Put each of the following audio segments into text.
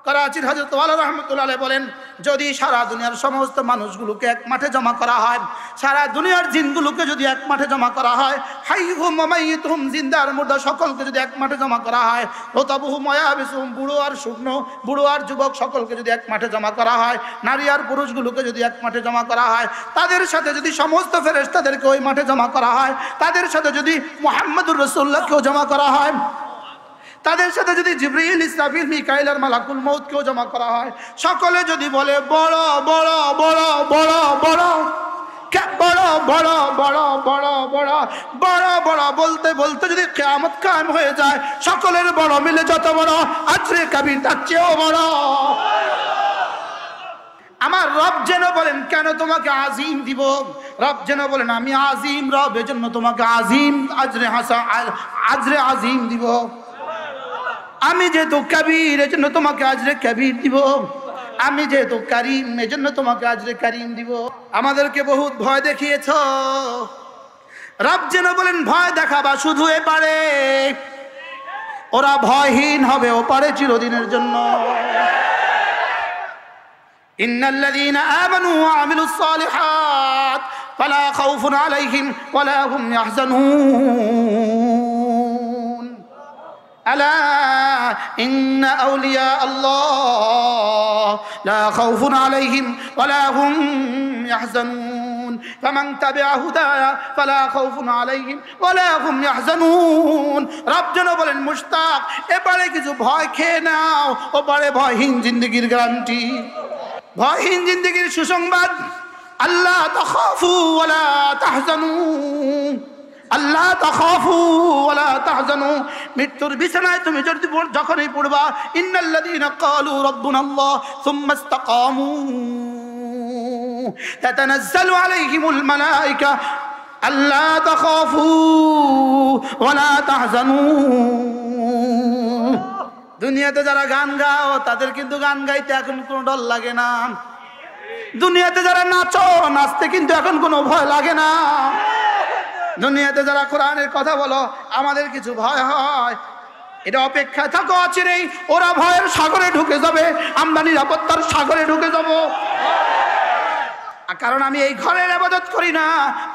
করাচির হযরত ওয়ালা রাহমাতুল্লাহ আলাইহি বলেন, যদি সারা দুনিয়ার সমস্ত মানুষগুলোকে এক মাঠে জমা করা হয়, সারা দুনিয়ার জিনগুলোকে যদি এক মাঠে জমা করা হয়, হাইহুম ওয়া মাইয়িতুহুম, জিন্দা আর মুর্দা সকলকে যদি এক মাঠে জমা করা হয়, রতাবুহুম ওয়া ইয়াবিসুহুম, বুড়ো আর শুকনো, বুড়ো আর যুবক সকলকে যদি এক মাঠে জমা করা হয়, নারী আর পুরুষগুলোকে যদি এক মাঠে জমা করা হয়, তাদের সাথে যদি সমস্ত ফেরেশতাদেরকে ওই মাঠে জমা করা হয়, তাদের সাথে যদি মুহাম্মদুর রাসূলুল্লাহকেও জমা করা হয়, তাদের সাথে যদি জিবরিল, ইসরাফিল, মিকাইল আর মালাকুল মউতকেও জমা করা হয়, সকলে যদি বলে বড় বড় বড় বড় বড় বড় বড় বড় বড় বড় বড় বড় বলতে বলতে যদি কিয়ামত কায়েম হয়ে যায়, সকলের বড় মিলে যত বড়, আজরে কাবির তার চেয়েও বড়। আমার রব যেন বলেন, কেন তোমাকে আজিম দিব? রব যেন বলেন, আমি আজিম রব, এজন্য তোমাকে আজিম আজরে হাসা আজরে আজিম দিব। আমি যেহেতু কবির, এজন্য তোমাকে আজরে কবির দিব। আমি যেহেতু করিম, এজন্য তোমাকে আজরে করিম দিব। আমাদেরকে বহুত ভয় দেখিয়েছ, রব যেন বলেন, ভয় দেখাবা শুধু এপারে, ওরা ভয়হীন হবে ওপারে চিরদিনের জন্য। ইন্নাল্লাযীনা আমানু ওয়া আমিলুস সালিহাত ফালা খাউফুন আলাইহিম ওয়ালা হুম ইয়াহজানুন। আলা ইন্না আউলিয়া আল্লাহ লা খাউফুন আলাইহিম ওয়ালা হুম ইয়াহজানুন ফামান তাবিআ হুদায়া ফালা খাউফুন আলাইহিম ওয়ালা হুম ইয়াহজানুন। রব যেন বলেন, মুশতাক, এবারে কিছু ভয় খেয়ে নাও, ওপারে ভয়হীন জিন্দেগির গ্যারান্টি, ভয়হীন জিন্দেগির সুসংবাদ। আল্লাহ তাখাফু ওয়ালা তাহজানু, আল্লাহ তাখাফু ওয়ালা তাহজানু। মৃত্যুর বিছানায় তুমি যদি যখনই পড়বা, ইন্নাল্লাযীনা ক্বালু রাব্বুনাল্লাহ সুম্মা ইসতাকামু তাতানাজ্জালু আলাইহিমুল মালায়েকা আল্লা তাখাফু ওয়ালা তাহজানু। দুনিয়াতে যারা গান গাও, তাদের কিন্তু গান গাইতে এখন কোনো ডর লাগে না। দুনিয়াতে যারা নাচো, নাচতে কিন্তু এখন কোনো ভয় লাগে না। দুনিয়াতে যারা কোরআনের কথা বলো, আমাদের কিছু ভয় হয়, এটা অপেক্ষায় থাকো, অচিরেই ওরা ভয়ের সাগরে ঢুকে যাবে, আমরা নিরাপত্তার সাগরে ঢুকে যাব। কারণ আমি এই ঘরের ইবাদত করি না,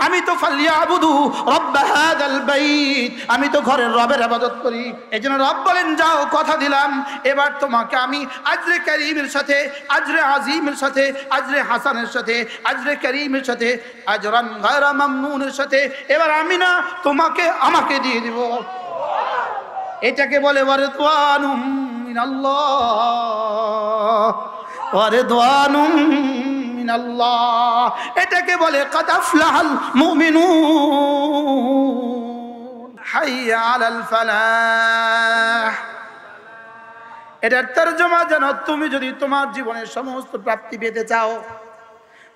আমি তো ফালিয়াবুদু রব্ব হাযাল বাইত, আমি তো ঘরের রবের ইবাদত করি। এজন্য রব বলেন, যাও, কথা দিলাম, এবার তোমাকে আমি আজরে করিমের সাথে, আজরে আজিমের সাথে, আজরে হাসানের সাথে, আজরে করিমের সাথে, আজরান গায়রা মামনুনের সাথে, এবার আমি না তোমাকে আমাকে দিয়ে দিব। এটাকে বলে ওয়ারিদওয়ানুম মিনাল্লাহ, ওয়ারিদওয়ানুম মিনাল্লাহ। এটাকে বলে কাদ আফলাহাল মুমিনুন, হাইয়া আলাল ফালাহ। এটার তরজমা যেন, তুমি যদি তোমার জীবনের সমস্ত প্রাপ্তি পেতে চাও,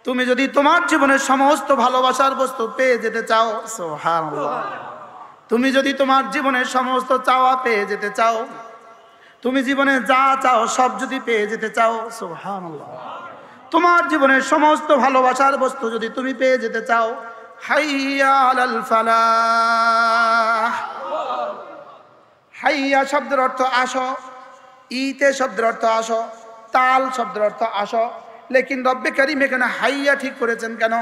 তুমি যদি তোমার জীবনের সমস্ত ভালোবাসার বস্তু পেয়ে যেতে চাও, সুবহানাল্লাহ, তুমি যদি তোমার জীবনের সমস্ত চাওয়া পেয়ে যেতে চাও, তুমি জীবনে যা চাও সব যদি পেয়ে যেতে চাও, সুবহানাল্লাহ, তোমার জীবনের সমস্ত ভালোবাসার বস্তু যদি তুমি পেয়ে যেতে চাও, হাইয়া আলাল ফালাহ। হাইয়া শব্দের অর্থ আসো, ইতে শব্দের অর্থ আসো, তাল শব্দের অর্থ আসো। লেকিন রব্বে কারীম এখানে হাইয়া ঠিক করেছেন কেন?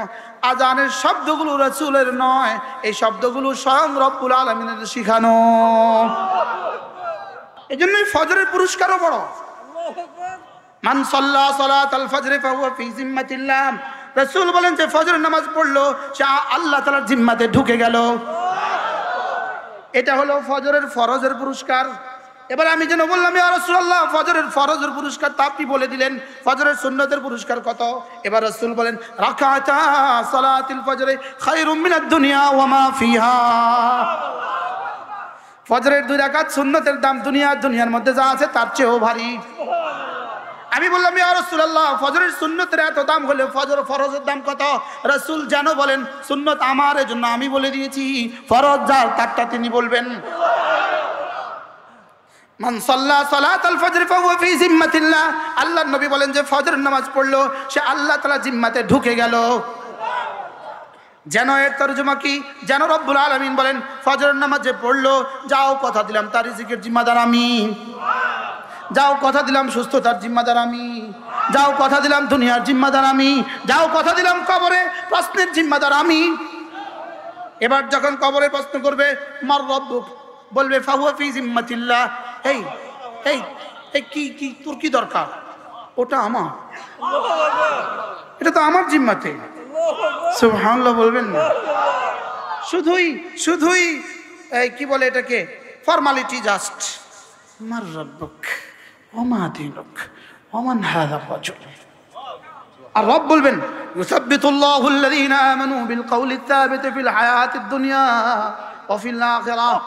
আজানের শব্দগুলো রাসূলের নয়, এই শব্দগুলো স্বয়ং রব্বুল আলামিনের শিখানো। এজন্যই ফজরের পুরস্কারও বড়। মান সাল্লা সালাতাল ফজর ফাহুয়া ফি জিম্মাতিল্লাহ, রাসূল বলেন যে ফজরের নামাজ পড়লো সে আল্লাহ তাআলার জিম্মাতে ঢুকে গেল। এটা হলো ফজরের ফরজের পুরস্কার। এবার আমি যেন বললাম, ইয়া রাসূলুল্লাহ, ফজরের ফরজের পুরস্কার তা আপনি বলে দিলেন, ফজরের সুন্নতের পুরস্কার কত? এবার রাসূল বলেন, রাকাতা সালাতুল ফজর খায়রুম মিনাদ দুনিয়া ওয়া মা ফিহা। ফজরের 2 রাকাত সুন্নতের দাম দুনিয়ার মধ্যে যা আছে তার চেয়েও ভারী। আমি বললাম, ইয়া রাসূলুল্লাহ, ফজরের সুন্নতের এত দাম হলে ফরজের দাম কত? রাসূল যেন বলেন, সুন্নত আমার, এজন্য আমি বলে দিয়েছি, ফরজ যার তারটা তিনি বলবেন। মান সাল্লা সালাতাল ফজর ফাহুয়া ফি জিম্মাতিল্লাহ, আল্লাহর নবী বলেন যে ফজরের নামাজ পড়লো সে আল্লাহ তাআলা জিম্মাতে ঢুকে গেল। যেন এর তরজমা কি? যেন রব্বুল আলামিন বলেন, ফজরের নামাজ যে পড়লো, যাও, কথা দিলাম তার রিজিকের জিম্মাদার আমি। যাও কথা দিলাম সুস্থতার জিম্মাদার আমি, যাও কথা দিলাম দুনিয়ার জিম্মাদার আমি, যাও কথা দিলাম কবরে প্রশ্নের জিম্মাদার আমি। এবার যখন কবরে প্রশ্ন করবে মার রব্বুক, বলবে ফাহুয়া ফি জিম্মাতিল্লাহ। এই এই এই কি কি তোর কি দরকার? ওটা আমার, এটা তো আমার জিম্মাতে। সুবহানাল্লাহ বলবেন না? শুধুই শুধুই এই কি বলে এটাকে ফর্মালিটি, জাস্ট মার রব্বুক ওমা দীনুক ওমান হাযা রাজুল। আর রব বলবেন ইউসাব্বিতুল্লাহু আল্লাযীনা আমানু বিল কওলি সাবিত ফিল হায়াতিদ দুনিয়া ওয়া ফিল আখিরাহ।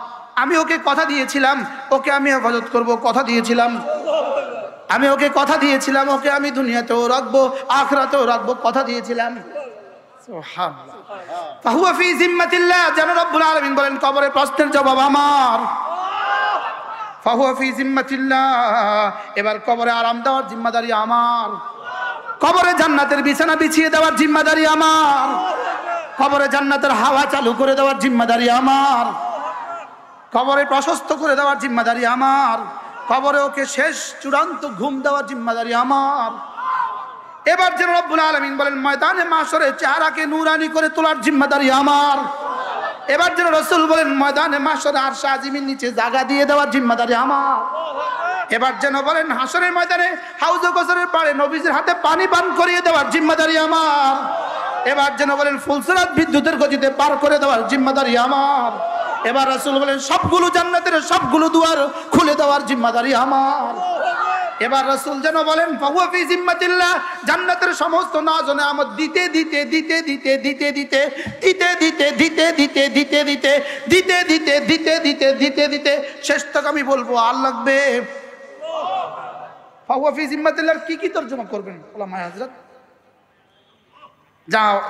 আমি ওকে কথা দিয়েছিলাম, ওকে আমি হেফাজত করব, কথা দিয়েছিলাম। আমি ওকে কথা দিয়েছিলাম, ওকে আমি দুনিয়াতেও রাখবো, আখিরাতেও রাখবো, কথা দিয়েছিলাম। সুবহানাল্লাহ। ফাহুয়া ফি জিম্মাতিল্লাহ, যেন রব্বুল আলামিন বলেন কবরে প্রশ্নের জবাব আমার। ফাহুয়া ফি জিম্মাতিল্লাহ, এবার কবরে আরাম দেওয়ার জিম্মাদারি আমার। কবরে জান্নাতের বিছানা বিছিয়ে দেওয়ার জিম্মাদারি আমার। কবরে জান্নাতের হাওয়া চালু করে দেওয়ার জিম্মাদারি আমার। কবরে প্রশস্ত করে দেওয়ার জিম্মাদারি আমার। কবরে ওকে শেষ চূড়ান্ত ঘুম দেওয়ার জিম্মাদারি আমার। এবার যেন রব্বুল আলামিন বলেন ময়দানে মাশরে চেহারাকে নূরানি করে তোলার জিম্মাদারি আমার। এবার যেন রাসূল বলেন ময়দানে মাশরে আরশ আজিমের নিচে জায়গা দিয়ে দেওয়ার জিম্মাদারি আমার। এবার যেন বলেন হাসরের ময়দানে হাউজে কাউসারের পাড়ে নবীজির হাতে পানি পান করিয়ে দেওয়ার জিম্মাদারি আমার। এবার যেন বলেন ফুলসিরাত বিদ্যুতের গতিতে পার করে দেওয়ার জিম্মাদারি আমার। এবার রাসূল বলেন সবগুলো জান্নাতের সবগুলো দুয়ার খুলে দেওয়ার জিম্মাদারি আমার। এবার রাসূল যেন বলেন ফাহুয়া ফি জিম্মাতিল্লাহ, জান্নাতের সমস্ত নাজ ও নেয়ামত দিতে দিতে দিতে দিতে দিতে দিতে দিতে দিতে দিতে দিতে দিতে দিতে দিতে দিতে দিতে দিতে দিতে দিতে শেষ তক আমি বলবো আর লাগবে। ফাহুয়া ফি জিম্মাতিল্লাহ কি কি তরজমা করবেন ওলামায়ে হযরত?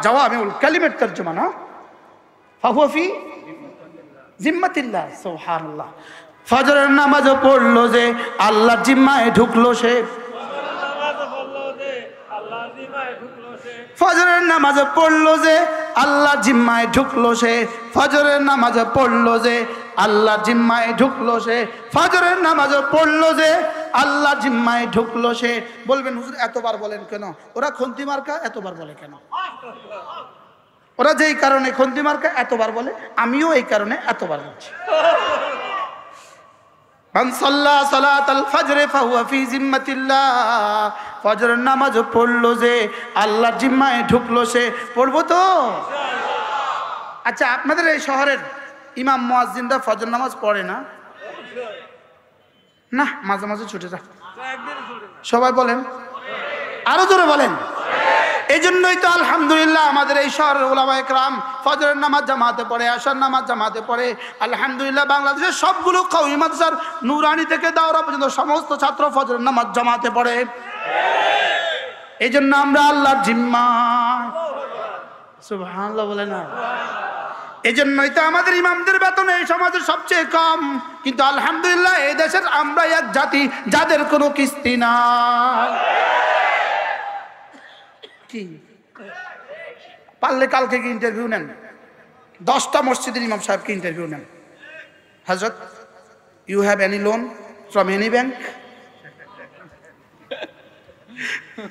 জাওয়ামিউল কালিমের তরজমা না, ফাহুয়া ফি জিম্মাতিল্লাহ। সুবহানাল্লাহ। ফজরের নামাজ পড়লো যে আল্লাহর জিম্মায় ঢুকলো সে। ফজরের নামাজ পড়লো যে আল্লাহর জিম্মায় ঢুকলো সে। ফজরের নামাজ পড়লো যে আল্লাহর জিম্মায় ঢুকলো সে। ফজরের নামাজ পড়লো যে আল্লাহর জিম্মায় ঢুকলো সে। বলবেন হুজুর এতবার বলেন কেন? ওরা খন্তি মার্কা এতবার বলে কেন? ওরা যেই কারণে খন্তি মার্কা এতবার বলে, আমিও এই কারণে এতবার বলছি। মান সাল্লা সালাতাল ফজর ফাহুয়া ফি জিম্মাতিল্লাহ, ফজরের নামাজ পড়লো যে আল্লাহর জিম্মায় ঢুকলো সে। পড়বো তো? আচ্ছা, আপনাদের এই শহরের ইমাম মুয়াজ্জিনরা ফজর নামাজ পড়ে না? না, মাঝে মাঝে ছুটে যায়। সবাই বলেন, আরো জোরে বলেন। এই জন্যই তো আলহামদুলিল্লাহ আমাদের এই শহরের উলামায়ে কেরাম ফজরের নামাজ জামাতে পড়ে, আশার নামাজ জামাতে পড়ে। আলহামদুলিল্লাহ বাংলাদেশের সবগুলো কওমি মাদ্রাসার নুরানি থেকে দাওরা পর্যন্ত সমস্ত ছাত্র ফজরের নামাজ জামাতে পড়ে। এই জন্য আমরা আল্লাহর জিম্মায়, সুবহানাল্লাহ বলেন না? এই জন্যই তো আমাদের ইমামদের বেতন এই সমাজের সবচেয়ে কম, কিন্তু আলহামদুলিল্লাহ এই দেশের আমরা এক জাতি যাদের কোনো কিস্তি নাই। কি পারলে কালকে কি ইন্টারভিউ নেন, 10টা মসজিদের ইমাম সাহেবকে ইন্টারভিউ নেন। হযরত, you have any loan from any bank?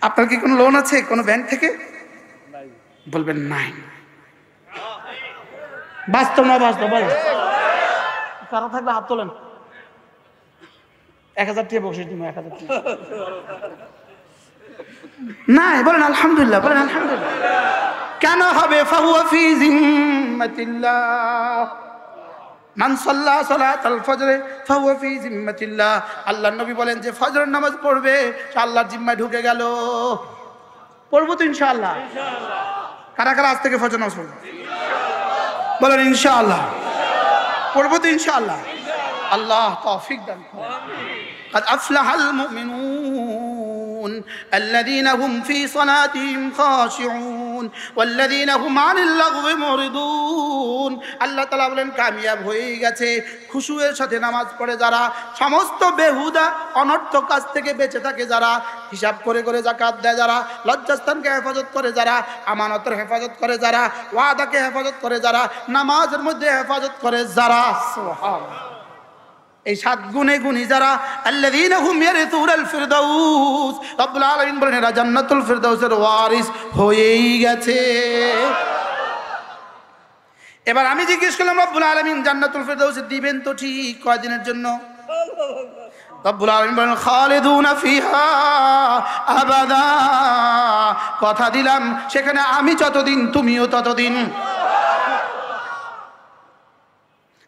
আপনার কি কোনো লোন আছে কোনো ব্যাংক থেকে? বলবেন নাই। বাস্তব না বাস্তব বলেন? কারো থাকলে হাত তোলেন। 1000 টাকা বসে দিন, 1000 টাকা নাই। বলেন আলহামদুলিল্লাহ, বলেন আলহামদুলিল্লাহ। কেন হবে? ফাহুয়া ফি জিম্মাতিল্লাহ, মান সাল্লা সালাতাল ফজর ফাহুয়া ফি জিম্মাতিল্লাহ। আল্লাহর নবী বলেন যে ফজরের নামাজ পড়বে সে আল্লাহর জিম্মায় ঢুকে গেল। পড়বো তো ইনশাআল্লাহ? কারা কারা আজ থেকে ফজর নামাজ পড়বে? বলেন ইনশাআল্লাহ। পড়বো তো ইনশাআল্লাহ? আল্লাহ তৌফিক দান করুন। قد أفلح المؤمنون الذين هم في صلاتهم خاشعون والذين هم عن اللغو معرضون। আল্লাহ তাআলা বলেন কামিয়াব হয়ে গেছে খুশুয়ের সাথে নামাজ পড়ে যারা, সমস্ত বেহুদা অনর্থক কাজ থেকে বেঁচে থাকে যারা, হিসাব করে করে যাকাত দেয় যারা, লজ্জাস্থানকে হেফাজত করে যারা, আমানতের হেফাজত করে যারা, ওয়াদাকে হেফাজত করে যারা, নামাজের মধ্যে হেফাজত করে যারা। সুবহানাল্লাহ। এই 7 গুণে গুণী যারা আল্লাযীনা হুম ইয়ারিসুনাল ফিরদাউস, রব্বুল আলামিন বলেন এরা জান্নাতুল ফিরদাউসের ওয়ারিস হয়েই গেছে। এবার আমি জিজ্ঞেস করলাম রব্বুল আলামিন জান্নাতুল ফিরদাউস দিবেন তো ঠিক কয়দিনের জন্য? রব্বুল আলামিন বলেন খালিদুনা ফিহা আবাদা, কথা দিলাম সেখানে আমি যতদিন তুমিও ততদিন,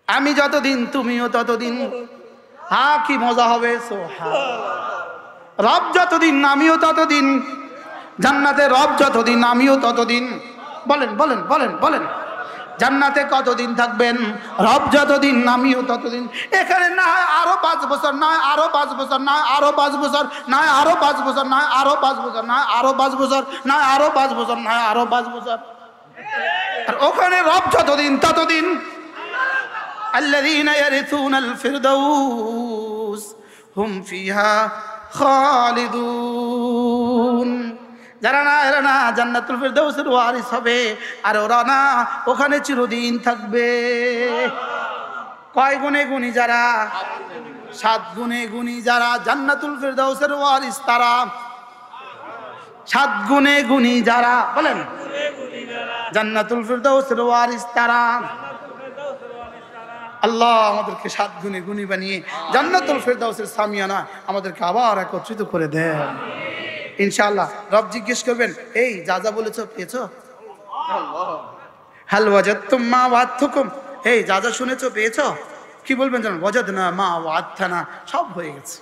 আমি যতদিন তুমিও ততদিন। হ্যাঁ কি মজা হবে, রব যতদিন আমিও ততদিন, জান্নাতে রব যতদিন আমিও ততদিন। বলেন বলেন বলেন বলেন, জান্নাতে কতদিন থাকবেন? রব যতদিন আমিও ততদিন। এখানে না হয় আরো 5 বছর, নয় আরো 5 বছর, নয় আরো 5 বছর, নয় আরো 5 বছর, নয় আরো 5 বছর, নয় আরো 5 বছর, নয় আরো 5 বছর, নয় আরো 5 বছর। আর ওখানে রব যতদিন ততদিন। الذين يرثون الفردوس هم فيها خالدون, যারা না এরা না জান্নাতুল ফিরদাউসের ওয়ারিস হবে, আর ওরা না ওখানে চিরদিন থাকবে। কয় গুণে গুণী যারা? 7 গুণে গুণী যারা জান্নাতুল ফিরদাউসের ওয়ারিস তারা। 7 গুণে গুণী যারা, বলেন জান্নাতুল ফিরদাউসের ওয়ারিস তারা। আল্লাহ আমাদেরকে 7 গুণে গুণী বানিয়ে জান্নাতুল ফিরদাউসের সামিয়ানা আমাদেরকে আবার একত্রিত করে দেন ইনশাআল্লাহ। রব জিজ্ঞেস করবেন এই যা যা বলেছো পেয়েছো? হাল ওয়াজাদতুম মা ওয়াদতুকুম, এই যা যা শুনেছো পেয়েছো? কি বলবেন জানেন? ওয়াজাদনা মা ওয়াদতানা, সব হয়ে গেছে।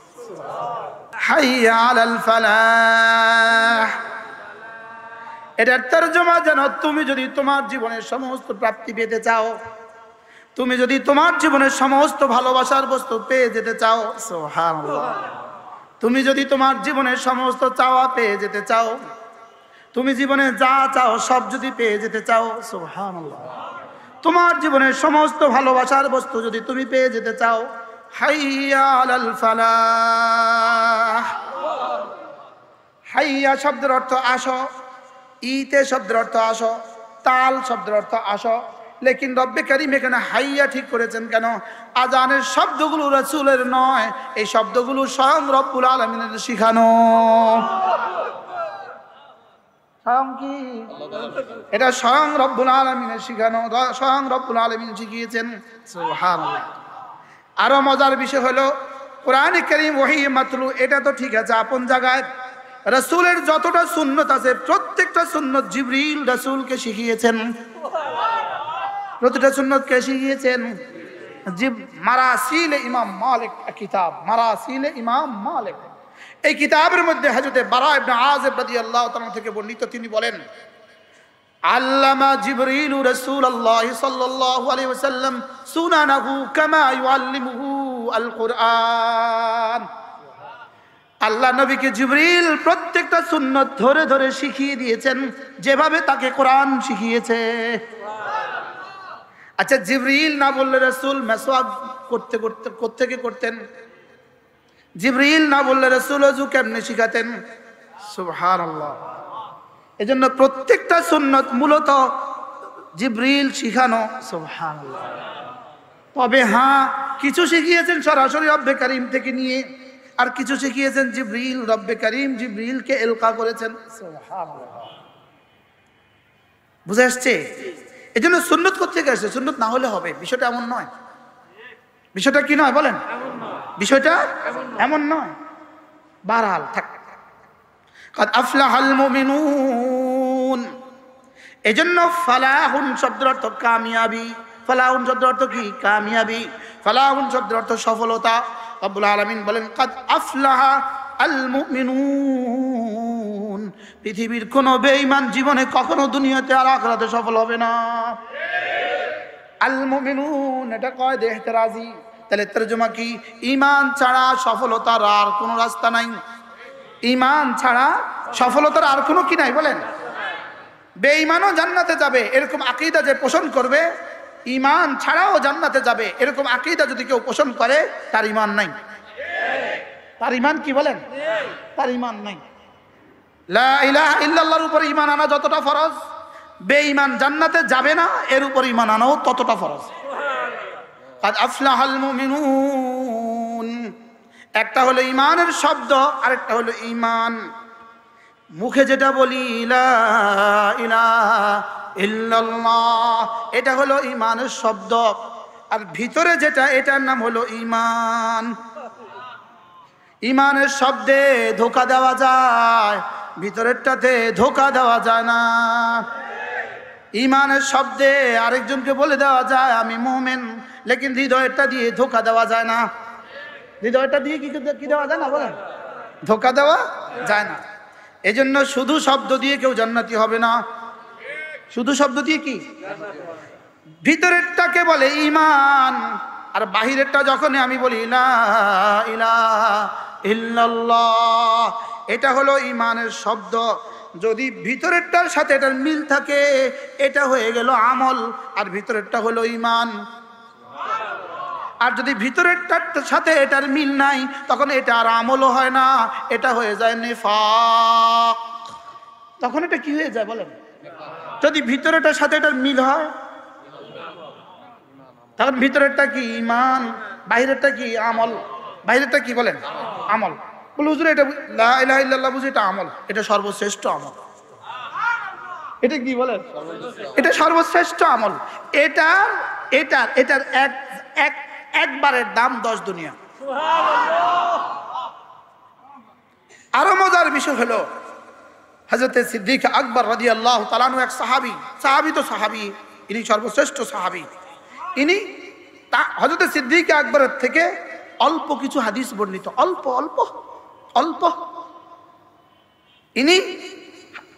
হাইয়া আলাল ফালাহ, এটার তরজমা যেন তুমি যদি তোমার জীবনের সমস্ত প্রাপ্তি পেতে চাও, তুমি যদি তোমার জীবনের সমস্ত ভালোবাসার বস্তু পেয়ে যেতে চাও, সুবহানাল্লাহ, তুমি যদি তোমার জীবনের সমস্ত চাওয়া পেয়ে যেতে চাও, তুমি জীবনে যা চাও সব যদি পেয়ে যেতে চাও, সুবহানাল্লাহ, তোমার জীবনের সমস্ত ভালোবাসার বস্তু যদি তুমি পেয়ে যেতে চাও, হাইয়া আলাল ফালাহ। হাইয়া শব্দের অর্থ আসো, ইতে শব্দের অর্থ আসো, তাল শব্দের অর্থ আসো, লেকিন রব্বে কারীম এখানে হাইয়া ঠিক করেছেন কেন? আজানের শব্দগুলো রাসূলের নয়, এই শব্দগুলো স্বয়ং রব্বুল আলামিনের শিখানো। স্বয়ং কি? এটা স্বয়ং রব্বুল আলামিনের শিখানো, স্বয়ং রব্বুল আলামিন শিখিয়েছেন। সুবহানাল্লাহ। আরো মজার বিষয় হলো কোরআনে কারীম ওহী মাতলু, এটা তো ঠিক আছে আপন জায়গায়, রাসূলের যতটা সুন্নত আছে প্রত্যেকটা সুন্নত জিবরিল রাসূলকে শিখিয়েছেন। প্রতিটা সুন্নত কে শিখিয়েছেন? মারাসিল ইমাম মালিক কিতাব, মারাসিল ইমাম মালিক, এই কিতাবের মধ্যে হযরত বারা ইবনে আযিব রাদিয়াল্লাহু তাআলা থেকে বর্ণিত, তিনি বলেন আল্লামা জিবরিল রাসূলুল্লাহ সাল্লাল্লাহু আলাইহি ওয়াসাল্লাম সুনানাহু কামা ইউআল্লিমুহু আল কুরআন। আল্লাহ নবীকে জিবরিল প্রত্যেকটা সুন্নত ধরে ধরে শিখিয়ে দিয়েছেন যেভাবে তাকে কোরআন শিখিয়েছে। আচ্ছা, জিবরিল না বললে রাসূল মেসওয়াক করতে করতে কোত্থেকে করতেন? জিবরিল না বললে রাসূল ওযু কেমনে শিখাতেন? সুবহানাল্লাহ। এজন্য প্রত্যেকটা সুন্নত মূলত জিবরিল শিখানো। সুবহানাল্লাহ। তবে হ্যাঁ, কিছু শিখিয়েছেন সরাসরি রব্বে কারীম থেকে নিয়ে, আর কিছু শিখিয়েছেন জিবরিল, রব্বে কারীম জিবরিলকে ইলকা করেছেন। সুবহানাল্লাহ। বুঝে আসছে? এজন্য সুন্নত কোত্থেকে আসে? সুন্নত না হলে হবে, বিষয়টা এমন নয়। বিষয়টা কি নয় বলেন? বিষয়টা এমন নয়। বারহাল থাক। কাদ আফলাহাল মুমিনুন, এজন্য ফালাহুন শব্দের অর্থ কামিয়াবি। ফালাহুন শব্দের অর্থ কি? কামিয়াবি। ফালাহুন শব্দের অর্থ সফলতা। রব্বুল আলামিন বলেন কাদ আফলাহা আল মুমিনুন, পৃথিবীর কোন বেঈমান জীবনে কখনো দুনিয়াতে আর আখিরাতে সফল হবে না। আল মুমিনুন এটা কয় ইহতিরাজি, তাহলে তরজমা কি? ঈমান ছাড়া সফলতার আর কোনো রাস্তা নাই। ঈমান ছাড়া সফলতার আর কোনো কি নাই বলেন? বেঈমানও জান্নাতে যাবে এরকম আকীদা যে পোষণ করবে, ঈমান ছাড়াও জান্নাতে যাবে এরকম আকীদা যদি কেউ পোষণ করে, তার ঈমান নাই। তার ঈমান কি বলেন? তার ঈমান নাই। লা ইলাহা ইল্লাল্লাহর উপর ঈমান আনা যতটা ফরজ, বেঈমান জান্নাতে যাবে না এর উপর ঈমান আনাও ততটা ফরজ। কাদ আফলাহাল মুমিনুন, একটা হলো ইমানের শব্দ, আরেকটা হলো ঈমান। মুখে যেটা বলি লা ইলাহা ইল্লাল্লাহ, এটা হলো ঈমানের শব্দ। আর ভিতরে যেটা, এটার নাম হলো ঈমান। ঈমানের শব্দে ধোঁকা দেওয়া যায়, ভিতরেরটাতে ধোঁকা দেওয়া যায় না। ঈমানের শব্দে আরেকজনকে বলে দেওয়া যায় আমি মুমিন, লেকিন হৃদয়েরটা দিয়ে ধোঁকা দেওয়া যায় না। হৃদয়টা দিয়ে কি দেওয়া যায় না, বলেন? ধোঁকা দেওয়া যায় না। এজন্য শুধু শব্দ দিয়ে কেউ জান্নাতি হবে না। শুধু শব্দ দিয়ে কি? ভিতরেরটাকে বলে ঈমান, আর বাহিরেরটা যখন আমি বলি লা ইলাহা ইল্লাল্লাহ, এটা হলো ঈমানের শব্দ। যদি ভিতরেরটার সাথে এটার মিল থাকে, এটা হয়ে গেল আমল, আর ভিতরেরটা হলো ঈমান। আর যদি ভিতরেরটার সাথে এটার মিল নাই, তখন এটা আর আমলও হয় না, এটা হয়ে যায় নিফাক। তখন এটা কি হয়ে যায় বলেন? যদি ভিতরেরটার সাথে এটার মিল হয়, তখন ভিতরেরটা কি ঈমান, বাইরেরটা কি আমল। বাইরেরটা কি বলেন? আমল। বলে হুজুর এটা লা ইলাহা ইল্লাল্লাহ বুঝি এটা আমল, এটা সর্বশ্রেষ্ঠ আমল। এটা কি বলেন? এটা সর্বশ্রেষ্ঠ আমল। এটার এটার এটার একবারের দাম 10 দুনিয়া। আরো মজার বিষয় হলো, হযরত সিদ্দিক আকবর রাদিয়াল্লাহু তাআলা আনহু এক সাহাবী তো সাহাবী, ইনি সর্বশ্রেষ্ঠ সাহাবী। ইনি হযরত সিদ্দিক আকবরের থেকে অল্প কিছু হাদিস বর্ণিত, অল্প অল্প অল্প। ইনি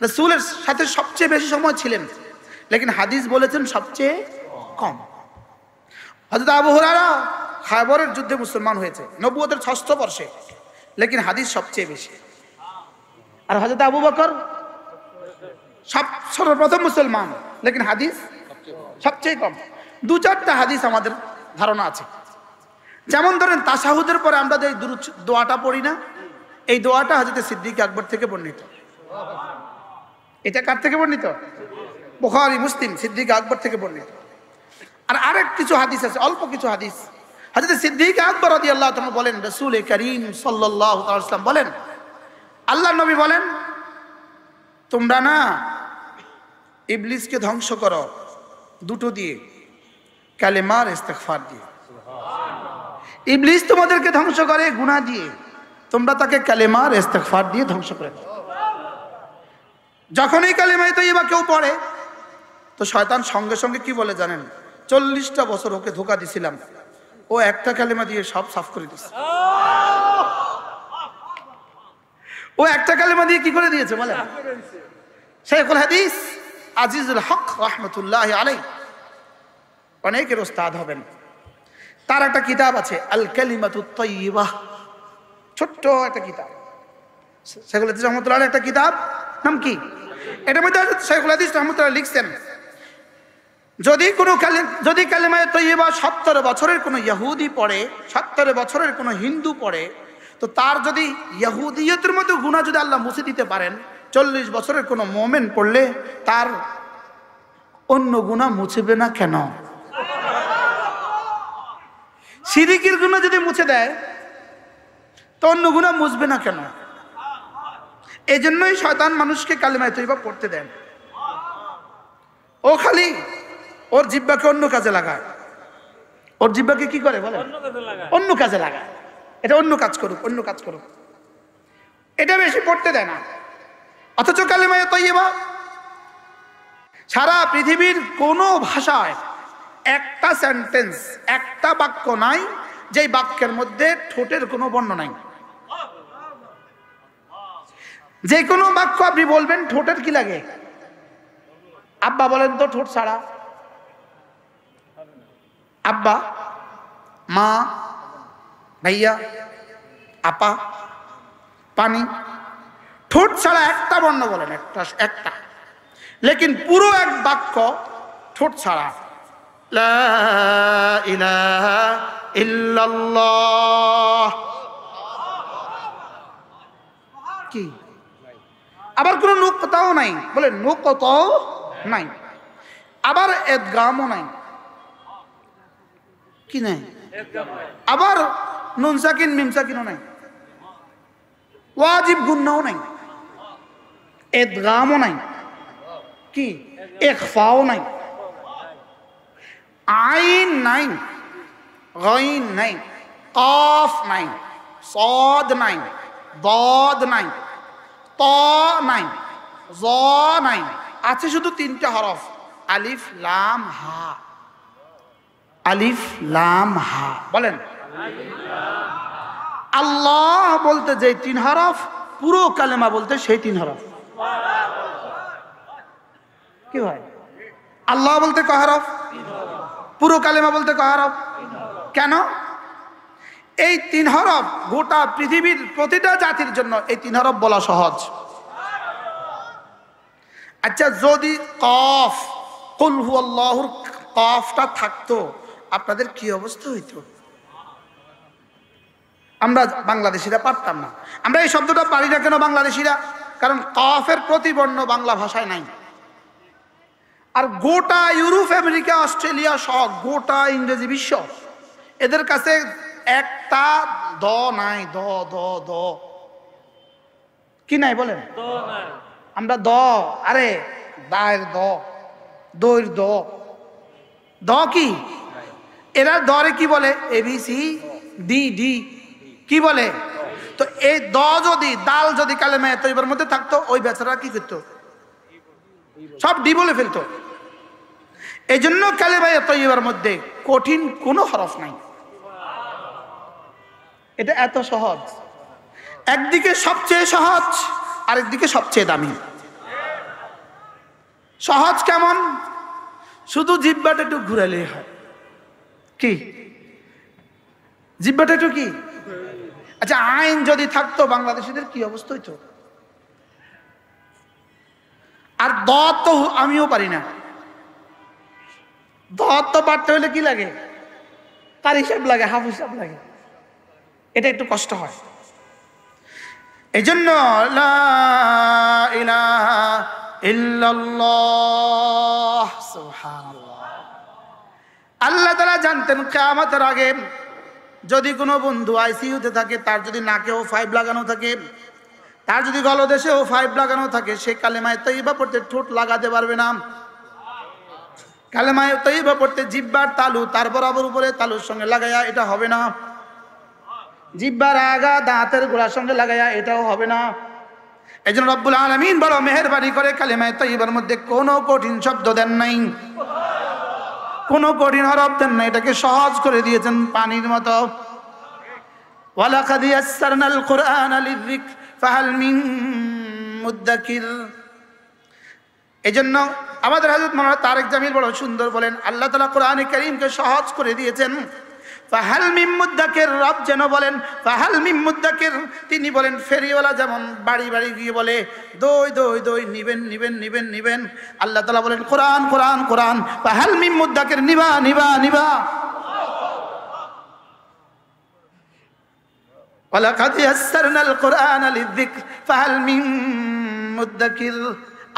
রাসূলের সাথে সবচেয়ে বেশি সময় ছিলেন, লেকিন হাদিস বলেছেন সবচেয়ে কম। হযরত আবু হুরায়রা খায়বরের যুদ্ধে মুসলমান হয়েছে নবুয়তের 6ষ্ঠ বর্ষে, লেকিন হাদিস সবচেয়ে বেশি। আর হযরত আবু বকর সর্বপ্রথম মুসলমান, লেকিন হাদিস সবচেয়ে কম। 2-4টা হাদিস আমাদের ধারণা আছে। যেমন ধরেন তাশাহুদের পরে আমরা যে দোয়াটা পড়ি না, এই দোয়াটা হযরত সিদ্দিক আকবর থেকে বর্ণিত। এটা কার থেকে বর্ণিত? বুখারী, মুসলিম, সিদ্দিক আকবর থেকে বর্ণিত। আর আরেক কিছু হাদিস আছে, অল্প কিছু হাদিস। হযরত সিদ্দিক আকবর রাদিয়াল্লাহু তাআলা বলেন, রাসূল করিম সাল্লাল্লাহু আলাইহি ওয়াসাল্লাম বলেন, আল্লাহর নবী বলেন, তোমরা না ইবলিসকে ধ্বংস করো দুটো দিয়ে, কালেমার ইস্তিগফার দিয়ে। ইবলিস তোমাদেরকে ধ্বংস করে গুনাহ দিয়ে, তোমরা তাকে কালেমার ইস্তিগফার দিয়ে ধ্বংস করে দাও। যখনই কালেমায়ে তয়্যিবা কেউ পড়ে, তো শয়তান সঙ্গে সঙ্গে কি বলে জানেন? 40টা বছর ওকে ধোঁকা দিছিলাম, ও একটা কালেমা দিয়ে সব সাফ করে দিয়েছে। ও একটা কালেমা দিয়ে কি করে দিয়েছে বলেন? শেখুল হাদিস আজিজুল হক রাহমাতুল্লাহি আলাইহি, অনেকের ওস্তাদ হবেন, তার একটা কিতাব আছে আল কালিমাতুত তাইয়্যিবাহ, ছোট্ট একটা কিতাব। শেখুল হাদিস রাহমাতুল্লাহি আলাইহি একটা কিতাব, নাম কি? এটার মধ্যে শেখুল হাদিস রাহমাতুল্লাহি লিখছেন, যদি কালেমায়ে তয়্যিবা 70 বছরের কোনো ইহুদি পড়ে, 70 বছরের কোনো হিন্দু পড়ে, তো তার যদি ইহুদিয়তের মধ্যে গুনাহ যদি আল্লাহ মুছে দিতে পারেন, 40 বছরের কোনো মুমিন পড়লে তার অন্য গুনাহ মুছবে না কেন? শিরকের গুনাহ যদি মুছে দেয়, তো অন্য গুনাহ মুছবে না কেন? এই জন্যই শয়তান মানুষকে কালেমায়ে তয়্যিবা পড়তে দেন। ও খালি ওর জিহ্বাকে অন্য কাজে লাগায়। ওর জিহ্বাকে কি করে বলে? অন্য কাজে লাগায়। এটা অন্য কাজ করুক, অন্য কাজ করুক, এটা বেশি পড়তে দেয় না। অথচ কালেমায়ে তয়্যিবা সারা পৃথিবীর কোন ভাষায় একটা সেন্টেন্স, একটা বাক্য নাই যেই বাক্যের মধ্যে ঠোঁটের কোনো বর্ণ নাই। যে কোনো বাক্য আপনি বলবেন, ঠোঁটের কি লাগে? আব্বা বলেন তো ঠোঁট ছাড়া। আব্বা, মা, ভাইয়া, আপা, পানি, ঠোঁট ছাড়া একটা বর্ণ বলেন, একটা। লেকিন পুরো এক বাক্য ঠোঁট ছাড়া। লা ইলাহা ইল্লাল্লাহ কি? আবার কোনো নুকতাও নাই, বলে নুকতাও নাই। আবার এদগামও নাই, কি নাই? আবার নুন সাকিন মিম সাকিনও নাই, ওয়াজিব গুন্নাও নাই, ইদগামও নাই, কি ইখফাও নাই, আইন নাই, গাইন নাই, কাফ নাই, সাদ নাই, দাদ নাই, তা নাই, জ নাই, আছে শুধু তিনটা হরফ আলিফ লাম হা। আলিফ লাম হা বলেন। আল্লাহ বলতে যে তিন হরফ, পুরো কালেমা বলতে সেই তিন হরফ। কি হয়? আল্লাহ বলতে কয় হরফ? পুরো কালেমা বলতে কয় হরফ? কেন? এই তিন হরফ গোটা পৃথিবীর প্রতিটা জাতির জন্য এই তিন হরফ বলা সহজ। আচ্ছা, যদি কফ কুল হুয়াল্লাহুর কফটা থাকতো আপনাদের কি অবস্থা হইতো? আমরা বাংলাদেশিরা পারতাম না। আমরা এই শব্দটা পারি না কেন বাংলাদেশিরা? কারণ কফের প্রতিবর্ণ বাংলা ভাষায় নাই। আর গোটা ইউরোপ, আমেরিকা, অস্ট্রেলিয়া সহ গোটা ইংরেজি বিশ্ব, এদের কাছে একটা দ নাই। দ দ দ কি নাই বলেন? আমরা দ, আরে দায়ের দ, দইর দ, দ কি? এরা দরে কি বলে? এবিসি ডি ডি কি বলে? তো এই দ যদি, দাল যদি কালেমায়ে তৈবার মধ্যে থাকতো, ওই বেচারা কি করতো? সব ডি বলে ফেলতো। এই জন্য কালেমায়ে তৈবার মধ্যে কঠিন কোনো হরফ নাই। এটা এত সহজ, একদিকে সবচেয়ে সহজ, আরেকদিকে সবচেয়ে দামি। সহজ কেমন? শুধু জিহ্বাটা একটু ঘুরালেই হয়। কি জিহ্বাটা একটু কি? আচ্ছা, আইন যদি থাকতো বাংলাদেশিদের কি অবস্থা হইতো? আর দ তো আমিও পারি না। দ তো পারতে হলে কি লাগে? কারি সাহেব লাগে, হাফিজ সাহেব লাগে, এটা একটু কষ্ট হয়। এই জন্য লা ইলাহা ইল্লাল্লাহ, সুবহানাল্লাহ। আল্লাহ তাআলা জানতেন কিয়ামতের আগে যদি কোনো বন্ধু আইসিইউতে থাকে, তার যদি নাকেও 5 লাগানো থাকে, তার যদি গলদেশেও 5 লাগানো থাকে, সে কালেমায়ে তয়্যিবা পড়তে ঠোঁট লাগাতে পারবে না। কালেমায়ে তয়্যিবা পড়তে জিহ্বার তালু তার বরাবর উপরে তালুর সঙ্গে লাগায়া এটা হবে না। জিহ্বার আগা দাঁতের গোড়ার সঙ্গে লাগায়া এটাও হবে না। এই জন্য রব্বুল আলামিন বড় মেহেরবানি করে কালেমায়ে তয়্যিবার মধ্যে কোনো কঠিন শব্দ দেন নাই, কোনো কঠিন হরফ দেন নাই, এটাকে সহজ করে দিয়েছেন পানির মতো। ওয়ালাকাদ ইয়াসসারনাল কুরআনা লিযিকর ফাহাল মিন মুদ্দাকির। এজন্য আমাদের হযরত মাওলানা তারেক জামিল বড় সুন্দর বলেন, আল্লাহ তাআলা কোরআনে কারীমকে সহজ করে দিয়েছেন। ফাহাল মিন মুদ্দাকির, রব যেন বলেন ফাহাল মিন মুদ্দাকির। তিনি বলেন ফেরিওয়ালা যেমন বাড়ি বাড়ি গিয়ে বলে দই দই দই, নিবেন নিবেন নিবেন নিবেন। আল্লাহ তাআলা বলেন কোরআন কোরআন কোরআন, ফাহাল মিন মুদ্দাকির, নিবা নিবা নিবা। ওয়ালাকাদ ইয়াসসারনাল কুরআনা লিযিকর ফাহাল মিন মুদ্দাকির।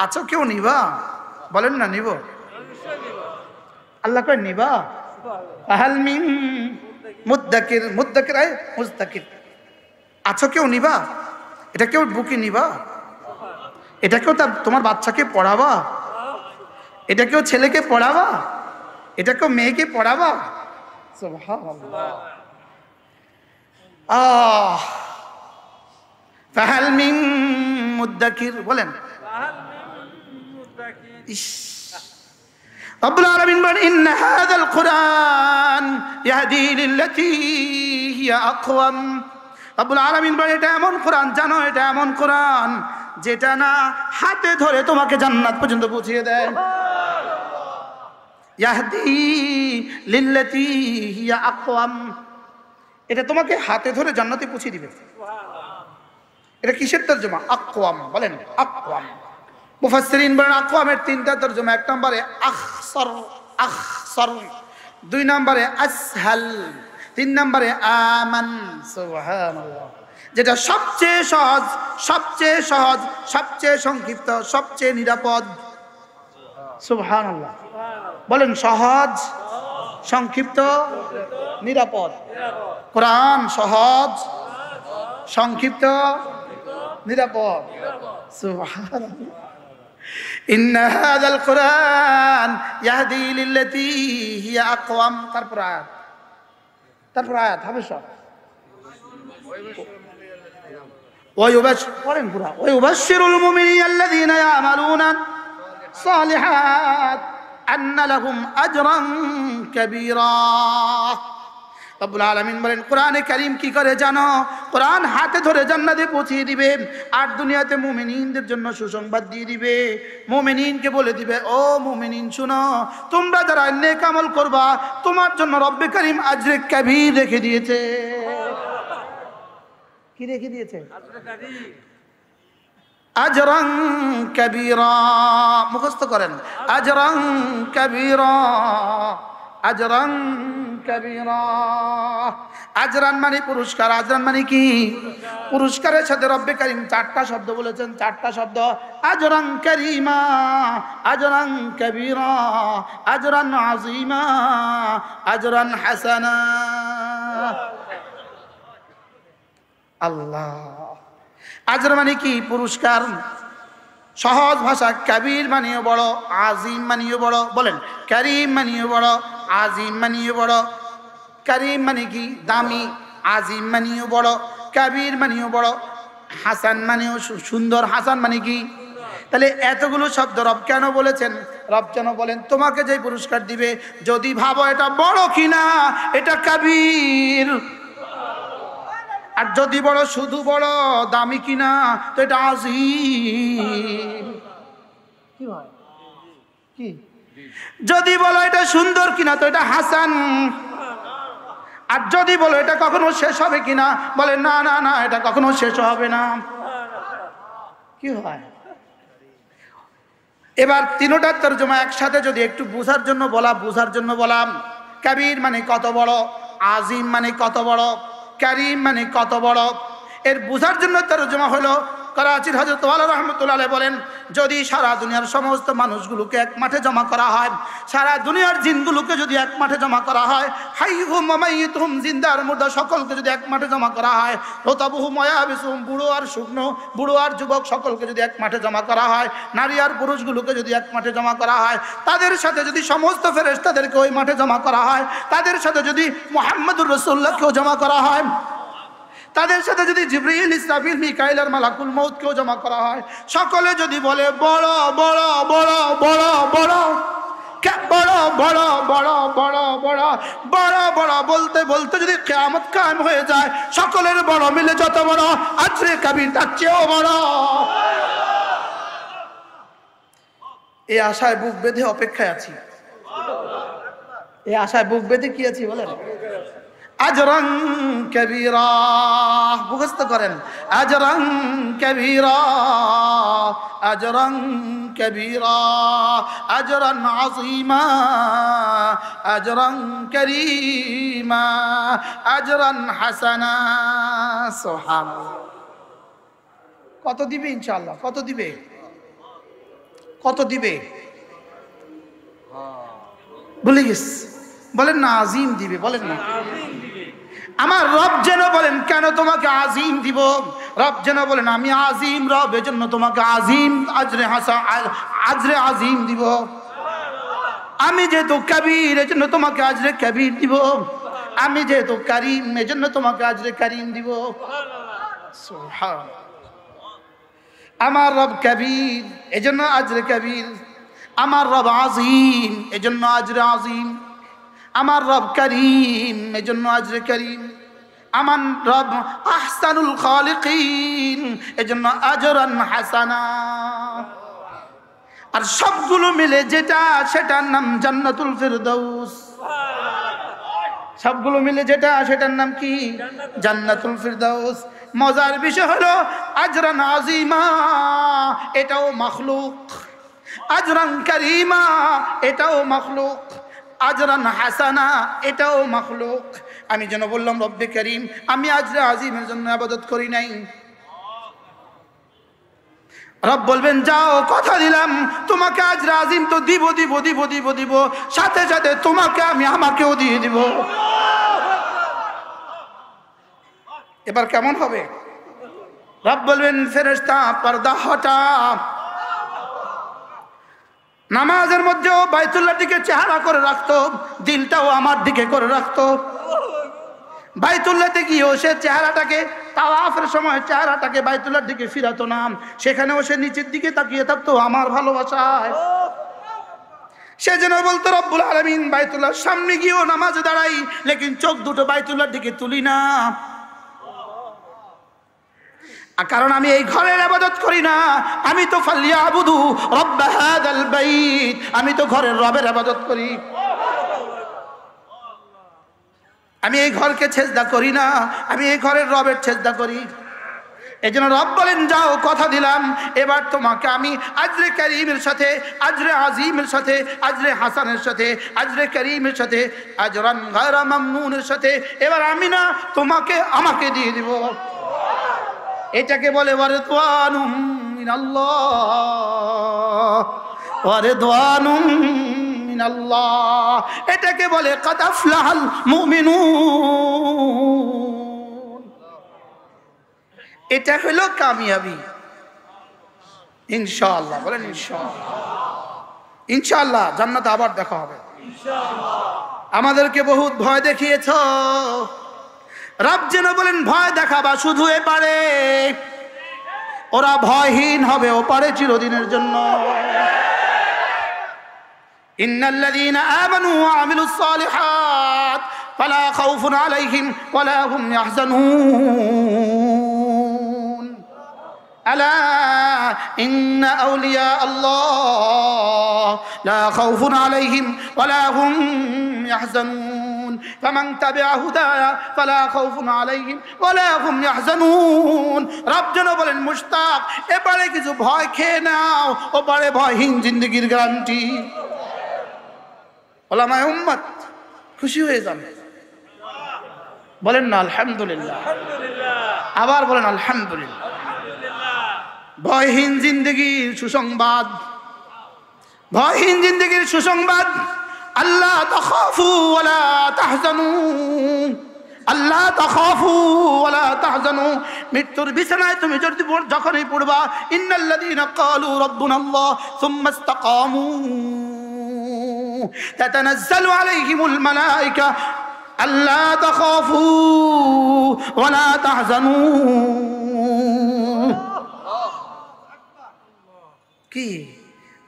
আছো কেউ নিবা? বলেন না নিব। আল্লাহ কয় নিবা। ফাহাল মিন মুদ্দাকির, মুদ্দাকির আয় মুস্তাকির। আছো কেউ নিবা? এটা কেউ বুকে নিবা? এটা কেউ তোমার বাচ্চাকে পড়াবা? এটা কেউ ছেলেকে পড়াবা? এটা কেউ মেয়েকে পড়াবা? সুবহানাল্লাহ। ফাহাল মিন মুদ্দাকির, বলেন। রব্বুল আলামিন বলেন ইন্না হাযাল কুরআন ইয়াহদি লিল্লাতী হিয়া আকওয়াম। রব্বুল আলামিন বলেন এটা এমন কোরআন, জানো এটা এমন কোরআন যেটা না হাতে ধরে তোমাকে জান্নাত পর্যন্ত পৌঁছিয়ে দেয়। ইয়াহদি লিল্লাতী হিয়া আকওয়াম, এটা তোমাকে হাতে ধরে জান্নাতে পৌঁছে দিবে। এটা কিসের তরজমা? আকওয়াম, বলেন আকওয়াম। মুফাসসিরিন বলেন আকওয়ামের তিনটা তরজমা। এক নম্বরে আখসর, আখসর। দুই নম্বরে আসহাল, তিন নম্বরে আমান। সুবহানাল্লাহ। যেটা সবচেয়ে সহজ, সবচেয়ে সহজ, সবচেয়ে সংক্ষিপ্ত, সবচেয়ে নিরাপদ। সুবহানাল্লাহ। বলেন সহজ, সংক্ষিপ্ত নিরাপদ। কোরআন সহজ, সংক্ষিপ্ত, নিরাপদ। সুবহানাল্লাহ। ইন্না হাযাল কুরআন ইয়াহদি লিল্লাতী হিয়া আকওয়াম। তারপর আয়াত হবে সব। ওয়ায়ুবাশশিরুল মুমিনিনা আল্লাযীনা ইয়া'মালুনা সালিহাত আন্না লাহুম আজরান কাবীরা। রব্বুল আলামিন বলেন কোরআনে কারীম কি করে জানো? কোরআন হাতে ধরে জান্নাতে পৌঁছিয়ে দিবে, আর দুনিয়াতে মুমিনিনদের জন্য সুসংবাদ দিয়ে দিবে। মুমিনিনকে বলে দিবে, ও মুমিনিন শুনো, তোমরা যারা নেক আমল করবা তোমার জন্য রব্বে কারীম আজরে কাবীর রেখে দিয়েছে। কি রেখে দিয়েছে? আজরান কাবীরা। মুখস্থ করেন, আজরান কাবীরা, আজরান কাবীরা। আজরান মানে পুরস্কার, আজরান মানে কি? পুরস্কারের সাথে রব্বে কারীম চারটা শব্দ বলেছেন, চারটা শব্দ। আজরান কারীমা, আজরান কাবীরা, আজরান আযীমা, আজরান হাসানা। আল্লাহ। আজর মানে কি? পুরস্কার। সহজ ভাষা, কাবীর মানেও বড়, আজিম মানেও বড়। বলেন, কারীম মানেও বড়, আজিম মানেও বড়। কারীম মানে কি? দামি। আজিম মানেও বড়, কাবীর মানেও বড়, হাসান মানেও সুন্দর। হাসান মানে কি? তাহলে এতগুলো শব্দ রব কেন বলেছেন? রব কেন বলেন তোমাকে যে পুরস্কার দিবে, যদি ভাবো এটা বড় কিনা, এটা কাবীর। আর যদি বড় শুধু বড়, দামি কিনা, তো এটা আযীম। কি হয়? কি? যদি বলো এটা সুন্দর কিনা, তো এটা হাসান। আর যদি বলো এটা কখনো শেষ হবে কিনা, বলে না না না, এটা কখনো শেষ হবে না। কি হয়? এবার তিনটার তরজমা একসাথে যদি একটু বোঝার জন্য বলাম। কাবীর মানে কত বড়, আজিম মানে কত বড়, কারীম মানে কত বড়। এর বোঝার জন্য তরজমা হলো, করাচির হযরত ওয়ালা রাহমাতুল্লাহ আলাইহি বলেন, যদি সারা দুনিয়ার সমস্ত মানুষগুলোকে এক মাঠে জমা করা হয়, সারা দুনিয়ার জিনগুলোকে যদি এক মাঠে জমা করা হয়, হাইহুম ওয়া মাইয়িতুহুম, জিন্দার মুর্দা সকলকে যদি এক মাঠে জমা করা হয়, রতাবুহুম ওয়া ইয়াবিসুহুম, বুড়ো আর শুকনো, বুড়ো আর যুবক সকলকে যদি এক মাঠে জমা করা হয়, নারী আর পুরুষগুলোকে যদি এক মাঠে জমা করা হয়, তাদের সাথে যদি সমস্ত ফেরেশতাদেরকে ওই মাঠে জমা করা হয়, তাদের সাথে যদি মুহাম্মদুর রাসূলুল্লাহকেও জমা করা হয়, তাদের সাথে যদি জিবরিল, ইসরাফিল, মিকাইল আর মালাকুল মউতকেও জমা করা হয়, সকলে যদি বলে বড় বড় বড় বড় বড়, বড় বড় বড় বড় বড় বড় বড় বলতে বলতে যদি কিয়ামত কায়েম হয়ে যায়, সকলের বড় মিলে যত বড়, আজরে কাবীর তার চেয়েও বড়। এই আশায় বুক বেঁধে অপেক্ষায় আছি। এই আশায় বুক বেঁধে কি আছি বলেন? আজরান কাবীরা। মুখস্থ করেন, আজরান কাবীরা, আজরান কাবীরা, আজরান আযীমা, আজরান কারীমা, আজরান হাসানা। সুবহানাল্লাহ। কত দিবে ইনশাআল্লাহ? কত দিবে? কত দিবে? ভুলে গেছি। বলেন না, আযীম দিবে। বলেন না, আমার রব যেন বলেন কেন তোমাকে আযীম দিব। রব যেন বলেন আমি আযীম রব, এজন্য তোমাকে আযীম আজরে হাসান, আজরে আযীম দিব। আমি যেহেতু কাবীর, এজন্য তোমাকে আজরে কাবীর দিব। আমি যেহেতু কারীম, এজন্য তোমাকে আজরে কারীম দিব। সুবহানাল্লাহ। আমার রব কাবীর, এজন্য আজরে কাবীর। আমার রব আযীম, এজন্য আজরে আযীম। আমার রব করিম, এজন্য আজরে করিম। আমার রব আহসানুল খালিকিন, এজন্য আজরান হাসানা। আর সবগুলো মিলে যেটা, সেটার নাম জান্নাতুল ফিরদাউস। সবগুলো মিলে যেটা, সেটার নাম কি? জান্নাতুল ফিরদাউস। মজার বিষয় হলো আজরান আযীমা এটাও মাখলুক, আজরান কারীমা এটাও মাখলুক, আজরান হাসানা এটাও মাখলুক। আমি যেন বললাম রব্বে করিম, আমি আজরে আযীমের জন্য ইবাদত করি নাই। রব বলবেন যাও কথা দিলাম তোমাকে আজরে আজিম তো দিব দিব দিব দিব দিব, সাথে সাথে তোমাকে আমি আমাকেও দিয়ে দিব। এবার কেমন হবে? রব বলবেন ফেরেশতা পর্দা হটা। নামাজের মধ্যেও বাইতুল্লাহর দিকে চেহারা করে রাখতো, দিলটাও আমার দিকে করে রাখতো। বাইতুল্লাহতে গিয়েও সে চেহারাটাকে, তাওয়াফের সময় চেহারাটাকে বাইতুল্লাহর দিকে ফিরাতো না, সেখানেও সে নিচের দিকে তাকিয়ে থাকতো আমার ভালোবাসায়। সে যেন বলতো রব্বুল আলামিন বাইতুল্লাহর সামনে গিয়েও নামাজে দাঁড়াই, লেকিন চোখ দুটো বাইতুল্লাহর দিকে তুলি না, কারণ আমি এই ঘরের ইবাদত করি না, আমি তো ফালিয়াবুদু রব্ব হাযাল বাইত, আমি তো ঘরের রবের ইবাদত করি, আমি এই ঘরকে সেজদা করি না, আমি এই ঘরের রবের সেজদা করি। এই জন্য রব বলেন যাও কথা দিলাম এবার তোমাকে আমি আজরে করিমের সাথে, আজরে আজিমের সাথে, আজরে হাসানের সাথে, আজরে করিমের সাথে, আজরান গায়রা মামনুনের সাথে এবার আমি না তোমাকে আমাকে দিয়ে দিব। এটাকে বলে ওয়ারিদওয়ানুম মিনাল্লাহ, ওয়ারিদওয়ানুম মিনাল্লাহ, এটাকে বলে কাদ আফলাহাল মুমিনুন। এটা হলো কামিয়াবি ইনশাআল্লাহ। বলেন ইনশাআল্লাহ। ইনশাআল্লাহ জান্নাতে আবার দেখা হবে ইনশাআল্লাহ। আমাদেরকে বহুত ভয় দেখিয়েছ, রব যেন বলেন ভয় দেখাবা শুধু এপারে, ওরা ভয়হীন হবে ওপারে চিরদিনের জন্য। ইন্নাল্লাযীনা আমানু ওয়া আমিলুস সালিহাত ফালা খাউফুন আলাইহিম ওয়ালা হুম ইয়াহজানুন। আলা ইন্না আউলিয়া আল্লাহ লা খাউফুন আলাইহিম ওয়ালা হুম ইয়াহজানুন ফামান তাবিআ হুদায়া ফালা খাউফুন আলাইহিম ওয়ালা হুম ইয়াহজানুন। রব যেন বলেন মুশতাক এবারে কিছু ভয় খেয়ে নাও, ওপারে ভয়হীন জিন্দেগির গ্যারান্টি। ওলামায়ে উম্মত খুশি হয়ে যান, বলেন না আলহামদুলিল্লাহ, আবার বলেন আলহামদুলিল্লাহ। ভয়হীন জিন্দেগির সুসংবাদ, ভয়হীন জিন্দেগির সুসংবাদ, আল্লাহ তাখাফু ওয়ালা তাহজানু, আল্লাহ তাখাফু ওয়ালা তাহজানু। মৃত্যুর বিছানায় তুমি যখনই পড়বা ইন্নাল্লাযীনা ক্বালু রাব্বুনাল্লাহ সুম্মা ইসতাকামু তাতানাজ্জালু আলাইহিমুল মালায়েকা আল্লা তাখাফু ওয়ালা তাহজানু। কি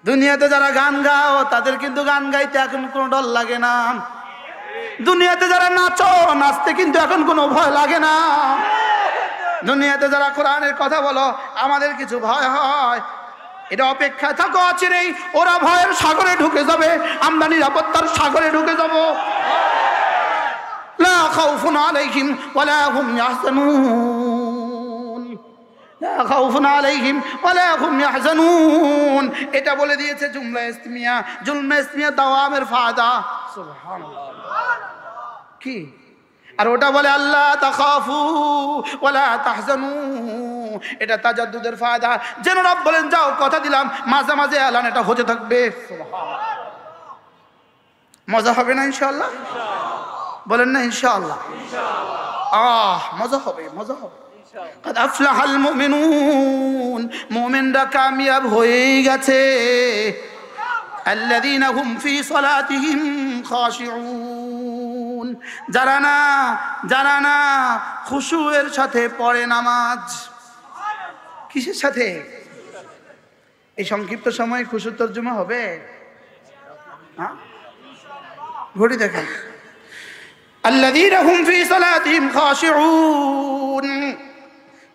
দুনিয়াতে যারা গান গাও তাদের কিন্তু গান গাইতে এখন কোনো ডর লাগে না, দুনিয়াতে যারা নাচো নাচতে কিন্তু এখন কোনো ভয় লাগে না, দুনিয়াতে যারা কোরআনের কথা বলো আমাদের কিছু ভয় হয়, এটা অপেক্ষায় থাকো অচিরেই ওরা ভয়ের সাগরে ঢুকে যাবে, আমরা নিরাপত্তার সাগরে ঢুকে যাব। লা খাউফুন আলাইহিম ওয়ালা হুম ইয়াহজানুন, লা খাউফুন আলাইহিম ওয়ালা হুম ইয়াহজানুন। এটা বলে দিয়েছে জুমলা ইসমিয়া, জুমলা ইসমিয়া দাওয়ামের ফায়দা। সুবহানাল্লাহ। কি আর ওটা বলে আল্লাহ তাখাফু ওয়ালা তাহজানু, এটা তাজাদ্দুদের ফায়দা। যেন রব বলেন যাও কথা দিলাম মাঝে মাঝে এলান এটা হতে থাকবে। সুবহানাল্লাহ। মজা হবে না ইনশাআল্লাহ? বলেন না ইনশাআল্লাহ? মজা হবে, মজা হবে। কাদ আফলাহাল মুমিনুন, মুমিনরা কামিয়াব হয়ে গেছে। আল্লাযীনা হুম ফি সালাতিহিম খাশিউন, যারা না খুশুয়ের সাথে পড়ে নামাজ। কিসের সাথে? এই সংক্ষিপ্ত সময় খুশু তর্জমা হবে? ঘড়ি দেখেন। আল্লাযীনা হুম ফি সালাতিহিম খাশিউন,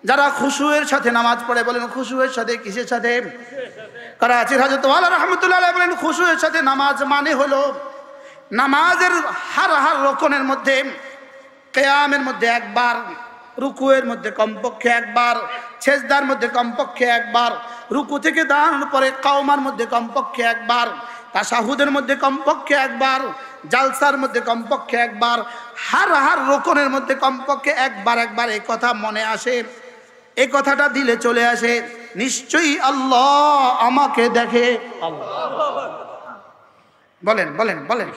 যারা খুশুয়ের সাথে নামাজ পড়ে। বলেন খুশুয়ের সাথে, কিসের সাথে? করাচির হযরত ওয়ালা রাহমাতুল্লাহ আলাইহি বলেন খুশুয়ের সাথে নামাজ মানে হলো নামাজের হার রকনের মধ্যে কিয়ামের মধ্যে একবার, রুকুয়ের মধ্যে কমপক্ষে একবার, সেজদার মধ্যে কমপক্ষে একবার, রুকু থেকে দাঁড়ানোর পরে কাওমার মধ্যে কমপক্ষে একবার, তাশাহুদের মধ্যে কমপক্ষে একবার, জালসার মধ্যে কমপক্ষে একবার, হার রকনের মধ্যে কমপক্ষে একবার একবার। এই কথা মনে আসে, এই কথাটা দিলে চলে আসে, নিশ্চয়ই আল্লাহ আমাকে দেখে। বলেন বলেন বলেন।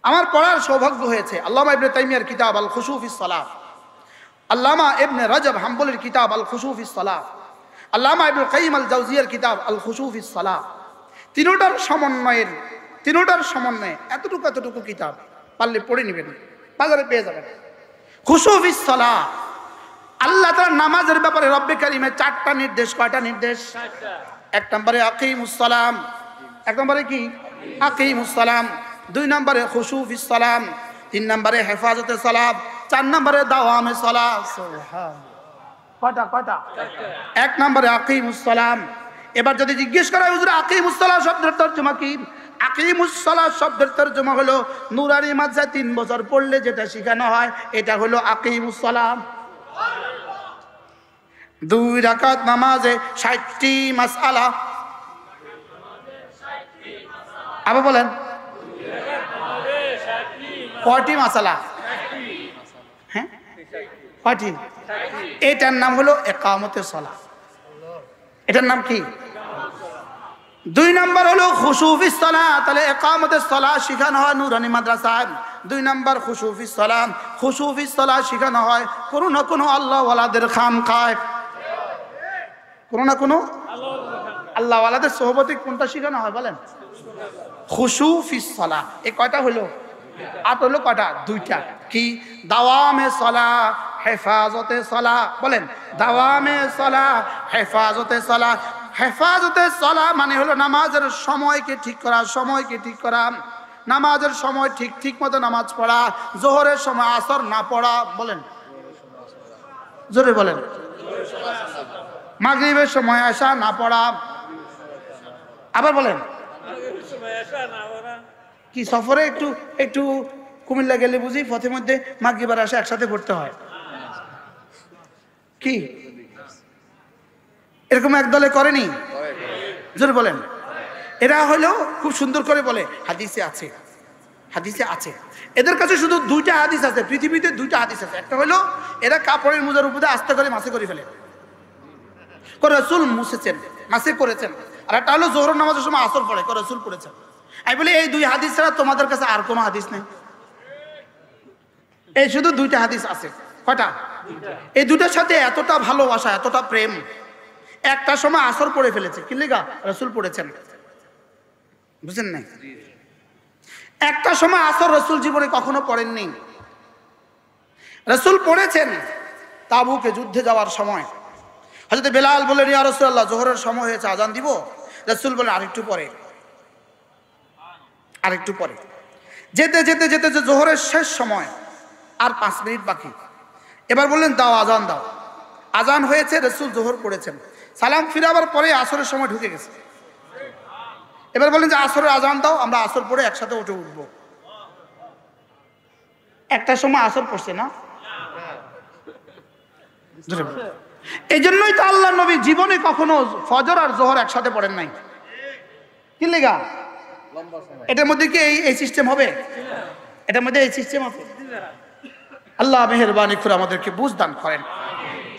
আমার পড়ার সৌভাগ্য হয়েছে আল্লামা ইবনে তাইমিয়ার কিতাব আল খুশু ফিস সালাহ, আল্লামা ইবনে রাজব হাম্বলির কিতাব আল খুশু ফিস সালাহ, আল্লামা ইবনুল কাইয়িম আল জাওজিয়ার কিতাব আল খুশু ফিস সালাহ। তিনোটার সমন্বয়ে এতটুকু কিতাব পারলে পড়ে নেবেন, বাজারে পেয়ে যাবেন। খুশু ফিস সালাহ, আল্লাহ তাআলা নামাজের ব্যাপারে রব্বে কারীমের 4টা নির্দেশ। কয়টা নির্দেশ? 1 নম্বরে আকিমুস সালাম, 1 নম্বরে কি? আকিমুস সালাম। 2 নম্বরে খুশু ফিস সালাম, 3 নম্বরে হেফাজতে সালাত, 4 নম্বরে দাওয়ামে সালাত। সুবহানাল্লাহ। কয়টা? 1 নম্বরে আকিমুস সালাম। এবার যদি জিজ্ঞেস করা হয় হুজুর আকিমুস সালাহ শব্দের তরজমা কি? আকিমুস সালাহ শব্দের তরজমা হলো নুরানি মাদ্রাসায় 3 বছর পড়লে যেটা শেখানো হয় এটা হলো আকিমুস সালাম। 2 রাকাত নামাজে 60টি মাসআলা। আবার বলেন, কয়টি মাসালা? হ্যাঁ, কয়টি? এটার নাম হলো ইকামতে সালাহ। এটার নাম কি? 2 নম্বর হলো খুশু ফিস সালাহ। তাহলে ইকামতে সালাহ শেখানো হয় নুরানি মাদ্রাসায়। 2 নম্বর খুশু ফিস সালাহ। খুশু ফিস সালাহ শেখানো হয় কোনো না কোনো আল্লাহ ওয়ালাদের খানকায়, কোনো না কোনো আল্লাহ ওয়ালাদের সোহবতে কোনটা শেখানো হয় বলেন? খুশু ফিস সালাহ। এই কয়টা হলো? আর হলো কয়টা? 2টা। কি? দাওয়ামে সালাহ, হেফাজতে সালাহ। বলেন, দাওয়ামে সালাহ, হেফাজতে সালাহ। হেফাজতে সালাহ মানে হলো নামাজের সময়কে ঠিক করা, নামাজের সময় ঠিক মতো নামাজ পড়া, জোহরের সময় আসর না পড়া। বলেন, জোরে বলেন। মাগরিবের সময় এশা না পড়া। আবার বলেন, কি সফরে একটু কুমিল্লা গেলে বুঝি পথের মধ্যে মাগরিব আর এশা একসাথে পড়তে হয়? কি এরকম একদলে করেনি? জোরে বলেন। এরা হলো খুব সুন্দর করে বলে হাদিসে আছে। এদের কাছে শুধু 2টা হাদিস আছে, পৃথিবীতে 2টা হাদিস আছে। একটা হলো এরা কাপড়ের মোজার উপরে আস্তে করে মাসে করে ফেলে, রাসূল মুছেছেন, মাসে করেছেন। আর একটা হলো জোহর নামাজের সময় আসর পড়ে, রাসূল পড়েছেন। আমি বলি এই 2 হাদিস ছাড়া তোমাদের কাছে আর কোনো হাদিস নেই? এই শুধু 2টা হাদিস আছে। কয়টা? এই 2টার সাথে এতটা ভালোবাসা, এতটা প্রেম। একটা সময় আসর পড়ে ফেলেছে, কি লিগা? রাসূল পড়েছেন। বুঝেন নাই? একটা সময় আসর রাসূল জীবনে কখনো পড়েননি। রাসূল পড়েছেন তাবুকে যুদ্ধে যাওয়ার সময়। হযরত বেলাল বললেন, ইয়া রাসূলুল্লাহ, জোহরের সময় হয়েছে, আজান দিব? রাসূল বললেন, আরেকটু পরে। যেতে জোহরের শেষ সময়, আর 5 মিনিট বাকি। এবার বললেন, দাও, আজান দাও। আজান হয়েছে, রাসূল জোহর পড়েছেন। সালাম ফিরাবার পরে আসরের সময় ঢুকে গেছে। এবার বললেন যে আসরের আজান দাও, আমরা আসর পড়ে একসাথে উঠে উঠবো। একটা সময় আসর পড়ছে না? এই জন্যই তো আল্লাহ নবী জীবনে কখনো ফজর আর জোহর একসাথে পড়েন নাই। কি লেগা? এটার মধ্যে কি এই সিস্টেম হবে? এটার মধ্যে এই সিস্টেম হবে? আল্লাহ মেহেরবানি করে আমাদেরকে বুঝ দান করেন।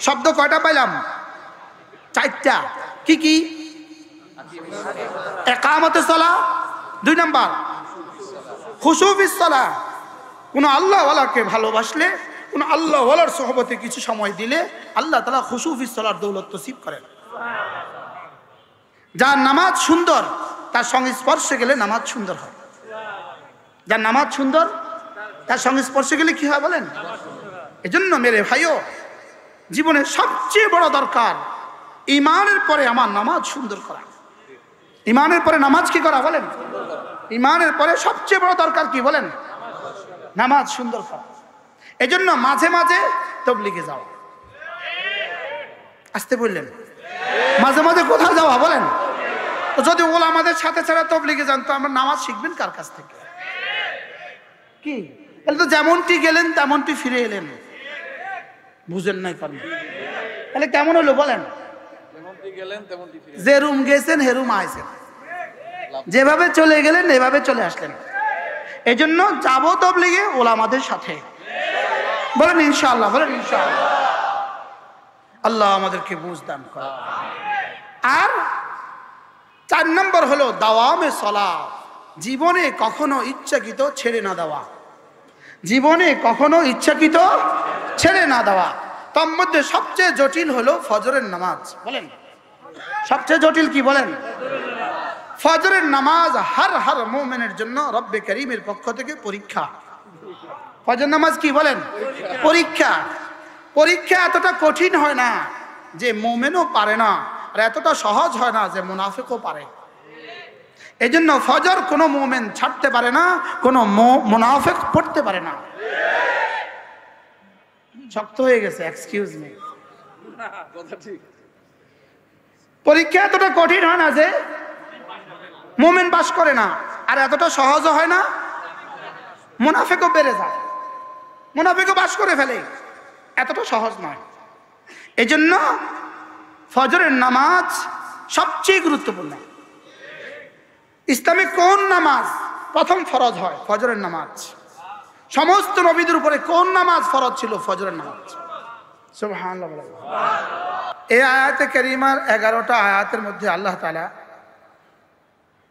শব্দ কয়টা পাইলাম? 4টা। কি? ইকামতে সালাহ, 2 নাম্বার খুশু ফিস সালাহ। কোন আল্লাহ ওয়ালাকে ভালোবাসলে, কোন আল্লাহ ওয়ালার সোহবতে কিছু সময় দিলে আল্লাহ তাআলা খুশু ফিস সালাহর দৌলত নসিব করেন। যার নামাজ সুন্দর তার সংস্পর্শে গেলে নামাজ সুন্দর হয়। যার নামাজ সুন্দর তার সংস্পর্শে গেলে কি হয় বলেন? এজন্য মেরে ভাইও, জীবনের সবচেয়ে বড় দরকার ঈমানের পরে আমার নামাজ সুন্দর করা। ঈমানের পরে নামাজ কি করা বলেন? ঈমানের পরে সবচেয়ে বড় দরকার কি বলেন? নামাজ সুন্দর করা। এজন্য মাঝে মাঝে তাবলীগে যাওয়া। আসতে বললেন, মাঝে মাঝে কোথায় যাওয়া বলেন? যদি ওলামাদের সাথে ছাড়া তাবলীগে যান তো আমরা নামাজ শিখবেন কার কাছ থেকে? কি তাহলে তো যেমনটি গেলেন তেমনটি ফিরে এলেন। বুঝেন নাই পারেন? তাহলে কেমন হলো বলেন? যে রুম গেছেন হেরুম আইছেন, যেভাবে চলে গেলেন এভাবে চলে আসলেন। এই জন্য যাবো তাবলীগে ওলামাদের সাথে। বলেন ইনশাআল্লাহ, বলেন ইনশাআল্লাহ। আল্লাহ আমাদেরকে বুঝ দান করেন। আর 4 নম্বর হলো দাওয়ামে সালাত, জীবনে কখনো ইচ্ছাকৃত ছেড়ে না দেওয়া, জীবনে কখনো ইচ্ছাকৃত ছেড়ে না দেওয়া। তার মধ্যে সবচেয়ে জটিল হলো ফজরের নামাজ। বলেন সবচেয়ে জটিল কি? বলেন ফজরের নামাজ হর মুমিনের জন্য রব্বে করিমের পক্ষ থেকে পরীক্ষা। ফজর নামাজ কি? বলেন পরীক্ষা। পরীক্ষা এতটা কঠিন হয় না যে মুমিনও পারে না, আর এতটা সহজ হয় না যে মুনাফিকও পারে। এই জন্য ফজর কোনো মুমিন ছাড়তে পারে না, কোনো মুনাফিক পড়তে পারে না। শক্ত হয়ে গেছে, এক্সকিউজ মি। পরীক্ষা এতটা কঠিন হয় না যে মুমিন পাস করে না, আর এতটা সহজও হয় না মুনাফিকও বেড়ে যায়, মুনাফিকও পাস করে ফেলে, এতটা সহজ নয়। এই জন্য ফজরের নামাজ সবচেয়ে গুরুত্বপূর্ণ। ইসলামে কোন নামাজ প্রথম ফরজ হয়? ফজরের নামাজ। সমস্ত নবীদের উপরে কোন নামাজ ফরজ ছিল? ফজরের নামাজ। সুবহানাল্লাহ। এই আয়াতে কারিমার 11টা আয়াতের মধ্যে আল্লাহ তাআলা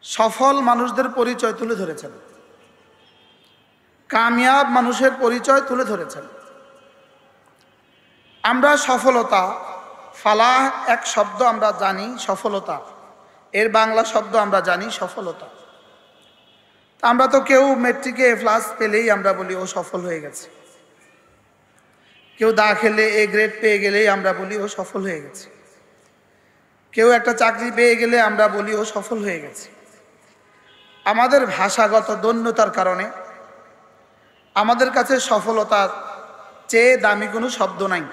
সফল মানুষদের পরিচয় তুলে ধরেছেন, কামিয়াব মানুষের পরিচয় তুলে ধরেছেন। আমরা সফলতা, ফালাহ এক শব্দ আমরা জানি সফলতা, এর বাংলা শব্দ আমরা জানি সফলতা। আমরা তো কেউ মেট্রিকে A+ পেলেই আমরা বলি ও সফল হয়ে গেছে, কেউ দাখিলে A গ্রেড পেয়ে গেলেই আমরা বলি ও সফল হয়ে গেছে, কেউ একটা চাকরি পেয়ে গেলে আমরা বলি ও সফল হয়ে গেছে। আমাদের ভাষাগত দন্যতার কারণে আমাদের কাছে সফলতার চেয়ে দামি কোনো শব্দ নাই।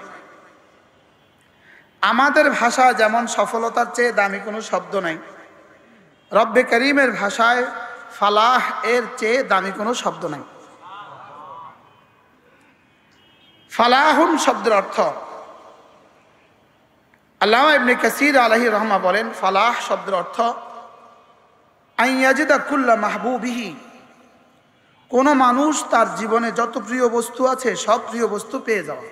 আমাদের ভাষা যেমন সফলতার চেয়ে দামি কোনো শব্দ নাই, রব্বে করিমের ভাষায় ফালাহ এর চেয়ে দামি কোনো শব্দ নাই। ফালাহুন শব্দের অর্থ, আল্লামা ইবনে কাসির আলাইহি রহমা বলেন, ফালাহ শব্দের অর্থ আইয়াজিদা কুল্লা মাহবুবিহি, কোন মানুষ তার জীবনে যত প্রিয় বস্তু আছে সব প্রিয় বস্তু পেয়ে যাওয়া।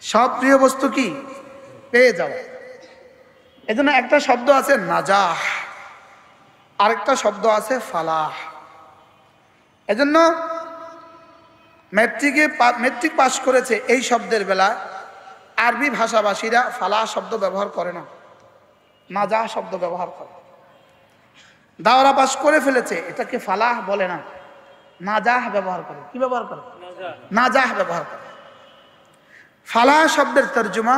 সব প্রিয় বস্তু কি? পেয়ে যাওয়া। এজন্য একটা শব্দ আছে নাজাহ, আরেকটা শব্দ আছে ফালাহ। এজন্য মেট্রিক পাস করেছে এই শব্দের বেলা আরবি ভাষাভাষীরা ফালাহ শব্দ ব্যবহার করে না, নাজাহ শব্দ ব্যবহার করে। দাওরা পাস করে ফেলেছে, এটাকে ফালাহ বলে না, নাজাহ ব্যবহার করে। কি ব্যবহার করে? নাজাহ ব্যবহার করে। ফালাহ শব্দের তর্জমা,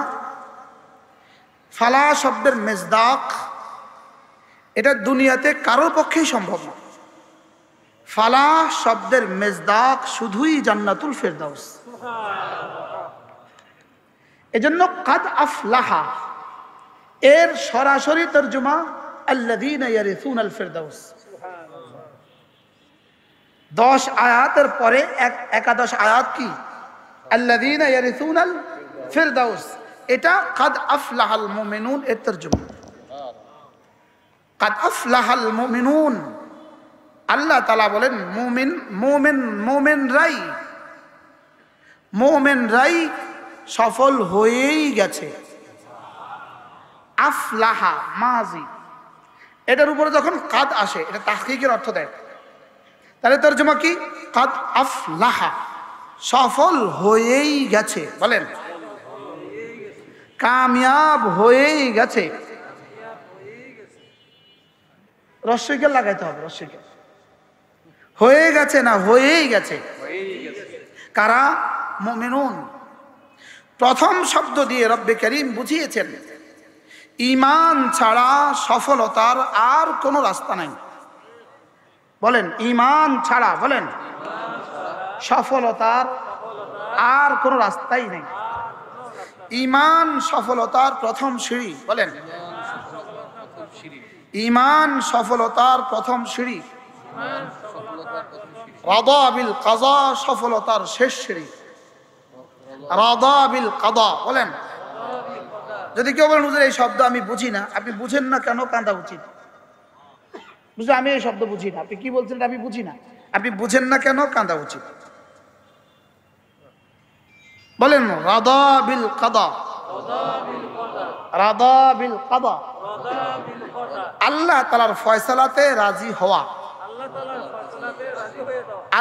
ফালাহ শব্দের মেজদাক, এটা দুনিয়াতে কারোর পক্ষেই সম্ভব না। ফালাহ শব্দের মেজদাক শুধুই জান্নাতুল ফেরদাউস। এজন্য কাদ আফলাহা এর সরাসরি তর্জমা আল্লাযীনা ইয়ারিসুনাল ফিরদাউস। 10 আয়াতের পরে 11 আয়াত কি? আল্লাযীনা ইয়ারিসুনাল ফিরদাউস। এটা কাদ আফলাহাল মুমিনুন এর তর্জমা। কাদ আফলাহাল মুমিনুন, আল্লাহ তাআলা বলেন মুমিনরাই সফল হয়েই গেছে। আফলাহা মাজি, এটার উপরে যখন কাদ আসে এটা তাহকিকের অর্থ দেয়, তাহলে তর্জমা কি? কাদ আফলাহা, সফল হয়েই গেছে। বলেন কামিয়াব হয়েই গেছে। রস্যইকে লাগাইতে হবে, রস্যইকে। হয়ে গেছে না হয়েই গেছে। কারা? মুমিনুন। প্রথম শব্দ দিয়ে রব্বে করিম বুঝিয়েছেন ঈমান ছাড়া সফলতার আর কোনো রাস্তা নাই। বলেন ঈমান ছাড়া, বলেন সফলতার আর কোনো রাস্তাই নেই। ঈমান সফলতার প্রথম সিঁড়ি। বলেন ঈমান সফলতার প্রথম সিঁড়ি। রাদা বিল কাযা সফলতার শেষ সিঁড়ি। রাদা বিল কাদা। বলেন, যদি কেউ বলেন হুজুর এই শব্দ আমি বুঝি না, আপনি বুঝেন না কেন? কাঁদা উচিত। বুঝলেন, আমি এই শব্দ বুঝি না, আপনি কি বলছেন আমি বুঝি না, আপনি বুঝেন না কেন? কাঁদা উচিত। বলেন রাদা বিল কাদা, রাদা বিল কাদা, আল্লাহ তাআলার ফয়সালাতে রাজি হওয়া,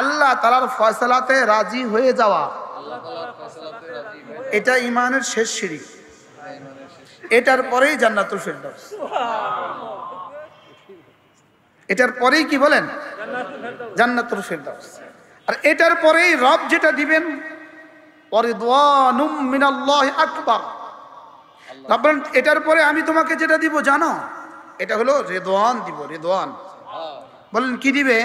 আল্লাহ তাআলার ফয়সালাতে রাজি হয়ে যাওয়া, এটা ঈমানের শেষ সিঁড়ি। এটার পরেই জান্নাতুল ফেরদাউস। এটার পরেই কি বলেন? জান্নাতুল ফেরদাউস। আর এটার পরেই রব যেটা দিবেন ওয়ারিদওয়ানুম মিনাল্লাহি আকবার। রব বলেন এটার পরে আমি তোমাকে যেটা দিব জানো, এটা হলো রিদওয়ান দিব। রিদওয়ান বলেন কি দিবে?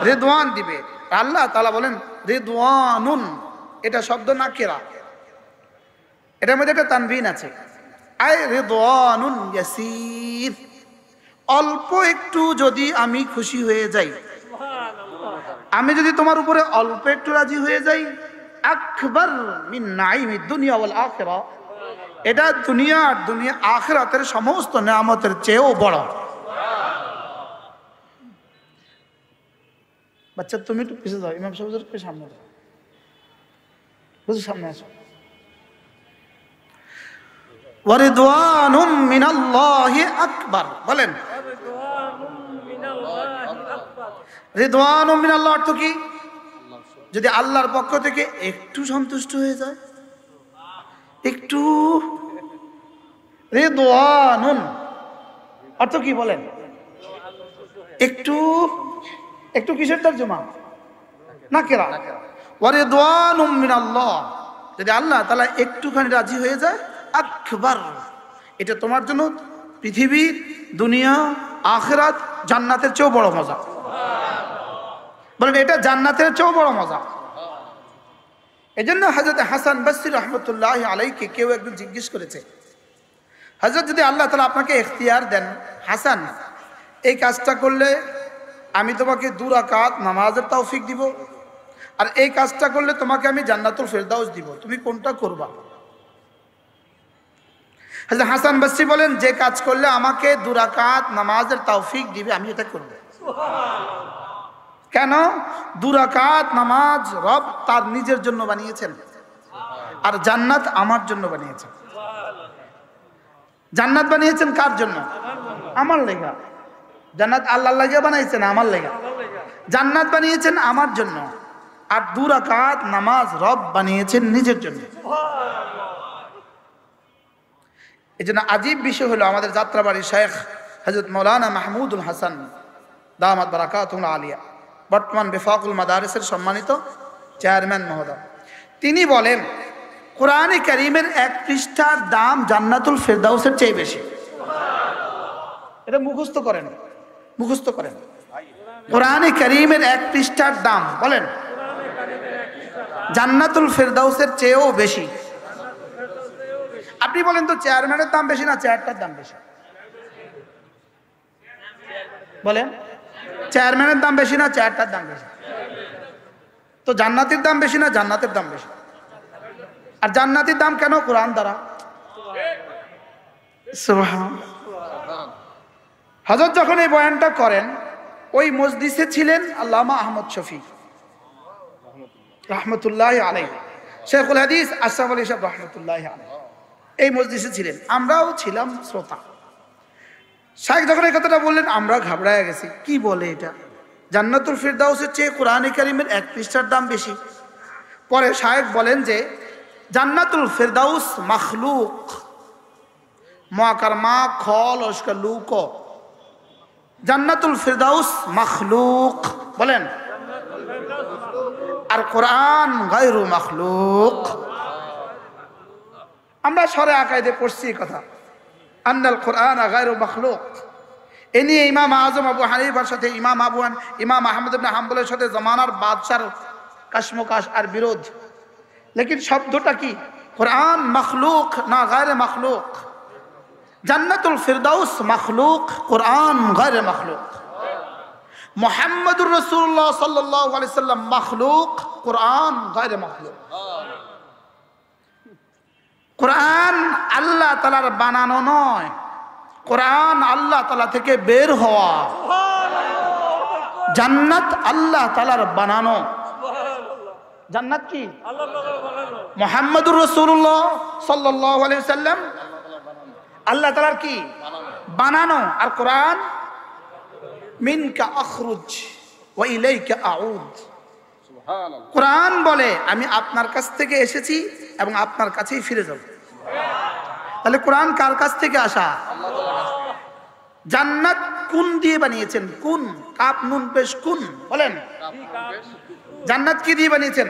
রিদওয়ান দিবে। আল্লাহ তাআলা বলেন রিদওয়ানুন, এটা শব্দ নাকিরা, এটার মধ্যে একটা তানবিন আছে। আই রিদওয়ানুন ইয়াসির, অল্প একটু যদি আমি খুশি হয়ে যাই, আমি যদি তোমার উপরে অল্প একটু রাজি হয়ে যাই, আকবার মিন নাঈমিদ দুনিয়া ওয়াল আখিরা, এটা দুনিয়া আর দুনিয়া আখিরাতের সমস্ত নেয়ামতের চেয়েও বড়। বাচ্চা তুমি একটু পিছিয়ে যাও, ইমাম সাহেব একটু সামনে যাও, বুঝো সামনে আসো। ওয়ারিদওয়ানুম মিনাল্লাহি আকবার, বলেন রিদওয়ানুম মিনাল্লাহ অর্থ কি? যদি আল্লাহর পক্ষ থেকে একটু সন্তুষ্ট হয়ে যায়, একটু। রিদওয়ানুন অর্থ কি বলেন? একটু। একটু কিসের তরজমা? নাকিরা। ওয়ারিদওয়ানুম মিনাল্লাহ, যদি আল্লাহ তাআলা একটুখানি রাজি হয়ে যায়, আকবার, এটা তোমার জন্য পৃথিবী, দুনিয়া, আখিরাত, জান্নাতের চেয়েও বড় মজা। বলেন এটা জান্নাতের চেয়েও বড় মজা। এজন্য হযরত হাসান বসরি রাহমাতুল্লাহি আলাইহি কেউ একজন জিজ্ঞেস করেছে, হযরত যদি আল্লাহ তাআলা আপনাকে ইখতিয়ার দেন, হাসান এই কাজটা করলে আমি তোমাকে 2 রাকাত নামাজের তৌফিক দিব, আর এই কাজটা করলে তোমাকে আমি জান্নাতুল ফেরদাউস দিব, তুমি কোনটা করবা? হযরত হাসান বসরি বলেন যে কাজ করলে আমাকে 2 রাকাত নামাজের তৌফিক দিবে আমি এটা করব। কেন? 2 রাকাত নামাজ রব তার নিজের জন্য বানিয়েছেন, আর জান্নাত আমার জন্য বানিয়েছেন। জান্নাত বানিয়েছেন কার জন্য? আমার লেগা। জান্নাত আল্লাহর লাগা বানাইছেন, আমার লেগা। জান্নাত বানিয়েছেন আমার জন্য, আর 2 রাকাত নামাজ রব বানিয়েছেন নিজের জন্য। এই জন্য আজীব বিষয় হলো আমাদের যাত্রাবাড়ি শেখ হযরত মাওলানা মাহমুদুল হাসান দামাত বারাকাতুহুল আলিয়া, বর্তমান বিফাকুল মাদারিসের সম্মানিত চেয়ারম্যান মহোদয়, তিনি বলেন কোরআনে কারীমের 1 পৃষ্ঠার দাম জান্নাতুল ফেরদাউসের চেয়ে বেশি। এটা মুখস্থ করেন, মুখস্থ করেন। কোরআনে কারীমের 1 পৃষ্ঠার দাম বলেন জান্নাতুল ফেরদাউসের চেয়েও বেশি। আপনি বলেন তো চেয়ারম্যানের দাম বেশি না চেয়ারটার দাম বেশি? বলেন চেয়ারম্যানের দাম বেশি না চেয়ারটার দাম বেশি? তো জান্নাতের দাম বেশি না জান্নাতের দাম বেশি? আর জান্নাতের দাম কেন? কোরআন দ্বারা। সুবহানাল্লাহ। হযরত যখন এই বয়ানটা করেন, ওই মজলিসে ছিলেন আল্লামা আহমদ শফী রাহমাতুল্লাহি আলাইহি, শেখুল হাদিস আশরাফ আলী সাহেব রাহমাতুল্লাহি আলাইহি এই মজলিসে ছিলেন, আমরাও ছিলাম শ্রোতা। শাইখ যখন এই কথাটা বললেন আমরা ঘাবড়ায় গেছি, কি বলে এটা? জান্নাতুল ফিরদাউসের চেয়ে কোরআনে কারীমের 1 পৃষ্ঠার দাম বেশি। পরে শাইখ বলেন যে জান্নাতুল ফিরদাউস মাখলুক, মুআকারমা খল ওসকা লুক, জান্নাতুল ফিরদাউস মাখলুক, বলেন, আর কোরআন গায়রু মাখলুক। আমরা সরে আকাইদে পড়ছি কথা, আন্নাল কোরআন গায়রু মাখলুক। এ নিয়ে ইমাম আজম আবু হানিফার সাথে ইমাম আহমদ ইবনে হাম্বলের সাথে জমানার বাদশার কাশমকাশ আর বিরোধ। লেকিন শব্দটা কি? কোরআন মখলুক না গায়রে মখলুক? জান্নাতুল ফিরদাউস মখলুক, কোরআন গায়রে মখলুক। মুহাম্মদুর রাসূলুল্লাহ সাল্লাল্লাহু আলাইহি সাল্লাম মখলুক, কোরআন গায়রে মখলুক। কোরআন আল্লাহ তাআলার বানানো নয়, কোরআন আল্লাহ তাআলা থেকে বের হওয়া। জান্নাত আল্লাহ তাআলার বানানো। জান্নাত কি মুহাম্মাদুর রাসূলুল্লাহ সাল্লাল্লাহু আলাইহি ওয়াসাল্লাম আল্লাহ তাআলার কি বানানো। আর কোরআন মিনকা আখরুজ ওয়া ইলাইকা আউদ, কোরআন বলে আমি আপনার কাছ থেকে এসেছি এবং আপনার কাছেই ফিরে যাব। তাহলে কোরআন কার কাছ থেকে আসা? জান্নাত কোন দিয়ে বানিয়েছেন? কোন, কাপ নুন পেশ কোন, বলেন জান্নাত কি দিয়ে বানিয়েছেন?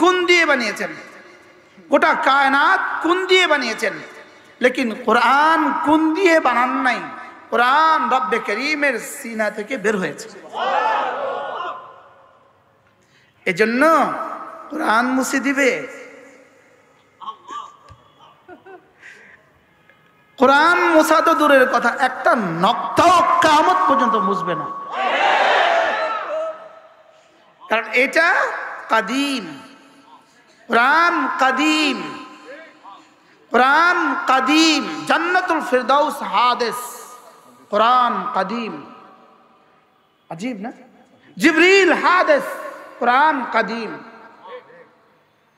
কোন দিয়ে বানিয়েছেন? গোটা কায়নাত কোন দিয়ে বানিয়েছেন? লেকিন কোরআন কোন দিয়ে বানান নাই, কোরআন রব্বে করিমের সিনা থেকে বের হয়েছে। এজন্য কোরআন মুছে দিবে, কোরআন মুছা তো দূরের কথা, একটা নক্তাও কিয়ামত পর্যন্ত মুছবে না, কারণ এটা কাদিম। কোরআন কাদিম, কোরআন কাদিম। জান্নাতুল ফিরদাউস হাদিস, কোরআন কাদিম। अजीब ना, জিবরিল হাদিস, কোরআন কাদিম।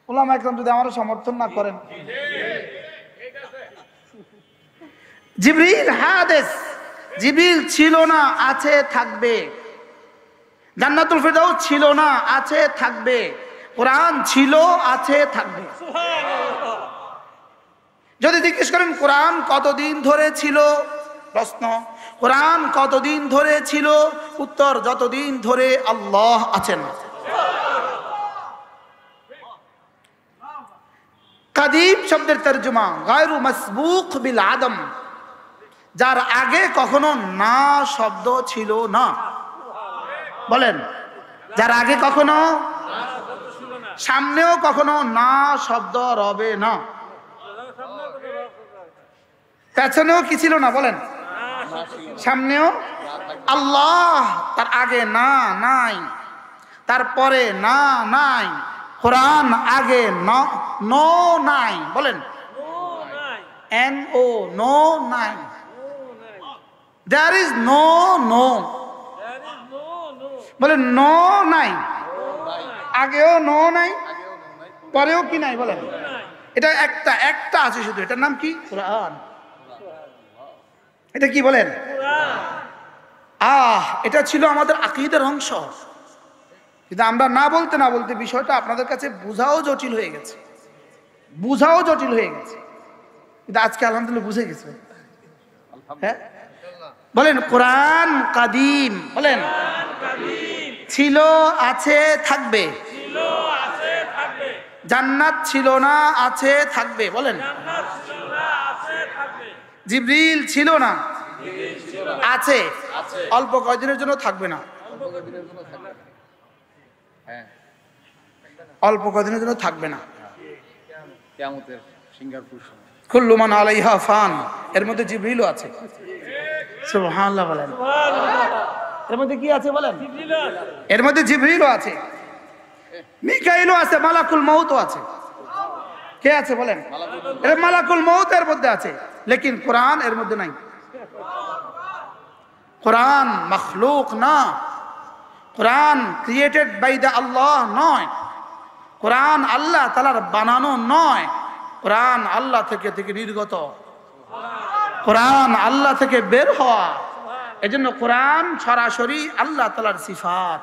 উলামা একরাম যদি আমার সমর্থন না করেন, জিবরিল হাদিস, জিবরিল ছিল না, আছে, থাকবে। জান্নাতুল ফিরদাউস ছিল না, আছে, থাকবে। কোরআন ছিল, আছে, থাকবে। যদি জিজ্ঞেস করেন কোরআন কতদিন ধরে ছিল, প্রশ্ন কোরআন কতদিন ধরে ছিল, উত্তর যতদিন ধরে আল্লাহ আছেন। কাদিম শব্দের তরজমা গায়রু মাসবুক বিল আদম, যার আগে কখনো না শব্দ ছিল না। বলেন, যার আগে কখনো, সামনেও কখনো না শব্দ রবে না, পেছনেও কি ছিল না? বলেন, সামনেও। আল্লাহ তার আগে না নাই, তারপরে না নাই। কোরআন আগে নো নাই, বলেন NO, নো নাই। There is no বলেন, নো নাই, আগেও নো নাই, পরেও কি নাই? বলেন, এটা একটা আছে শুধু, এটার নাম কি? কোরআন। এটা কি বলেন? এটা ছিল আমাদের আকীদার অংশ, কিন্তু আমরা না বলতে বিষয়টা আপনাদের কাছে বোঝাও জটিল হয়ে গেছে, কিন্তু আজকে আলহামদুলিল্লাহ বুঝে গেছে। হ্যাঁ বলেন, কোরআন কাদিম। বলেন, ছিল, আছে, থাকবে। জান্নাত ছিল না, আছে, থাকবে। বলেন, জিবরিল ছিল না, আছে, অল্প কয়েকদিনের জন্য থাকবে না, অল্প কয়েকদিনের জন্য থাকবে না। কুল্লু মান আলাইহা ফান, এর মধ্যে জিবরিলও আছে। সুবহানাল্লাহ বলেন, এর মধ্যে কি আছে? বলেন, এর মধ্যে জিবরিলও আছে, মিকাইলও আছে, মালাকুল মউতও আছে। কে আছে? বলেন, এর মালাকুল মউত এর মধ্যে আছে, লেকিন কোরআন এর মধ্যে নাই। কোরআন মখলুক না, কোরআন ক্রিয়েটেড বাই দ্য আল্লাহ নয়, কোরআন আল্লাহ তাআলার বানানো নয়, কোরআন আল্লাহ থেকে নির্গত, কোরআন আল্লাহ থেকে বের হওয়া। এজন্য কোরআন সরাসরি আল্লাহ তাআলার সিফাত।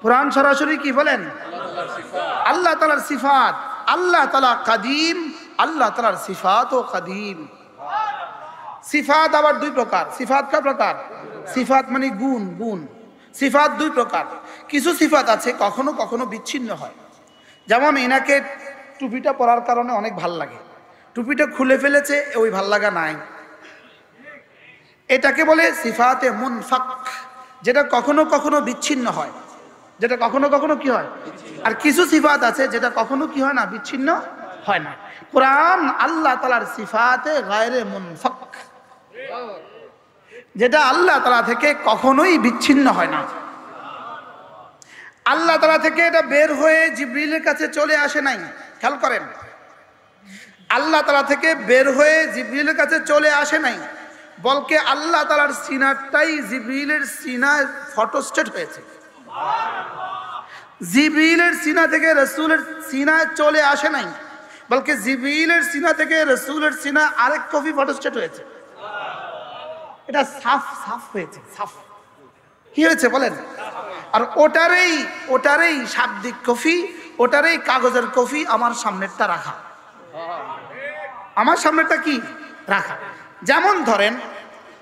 কোরআন সরাসরি কি? বলেন, আল্লাহ তাআলার সিফাত। আল্লাহ তাআলা কাদিম, আল্লাহ তাআলার সিফাতও কাদিম। সিফাত আবার দুই প্রকার। সিফাত কয় প্রকার? সিফাত মানে গুণ। সিফাত দুই প্রকার। কিছু সিফাত আছে কখনো কখনো বিচ্ছিন্ন হয়, যেমন এনাকে টুপিটা পরার কারণে অনেক ভাল লাগে, টুপিটা খুলে ফেলেছে, ওই ভাল লাগা নাই, এটাকে বলে সিফাতে মুনফাক, যেটা কখনো কখনো বিচ্ছিন্ন হয়, যেটা কখনো কখনো কি হয়। আর কিছু সিফাত আছে যেটা কখনো কি হয় না, বিচ্ছিন্ন হয় না। কোরআন আল্লাহ তাআলার সিফাতে গায়রে মুনফাক, যেটা আল্লাহ তাআলা থেকে কখনোই বিচ্ছিন্ন হয় না। আল্লাহ তাআলা থেকে এটা বের হয়ে জিবরিলের কাছে চলে আসে নাই। খেয়াল করেন, আল্লাহ তাআলা থেকে বের হয়ে জিবরিলের কাছে চলে আসে নাই, বলকে আল্লাহ তাআলার সিনাটাই জিবরিলের সিনায় ফটোস্টেট হয়েছে। জিবরিলের সিনা থেকে রাসূলের সিনায় চলে আসে নাই, বলকে জিবরিলের সিনা থেকে রাসূলের সিনা আরেক কপি ফটোস্টেট হয়েছে। এটা সাফ সাফ হয়েছে, সাফ কি হয়েছে বলেন? আর ওটারই শাব্দিক কপি, ওটারই কাগজের কপি আমার সামনেরটা রাখা, আমার সামনেরটা কি রাখা। যেমন ধরেন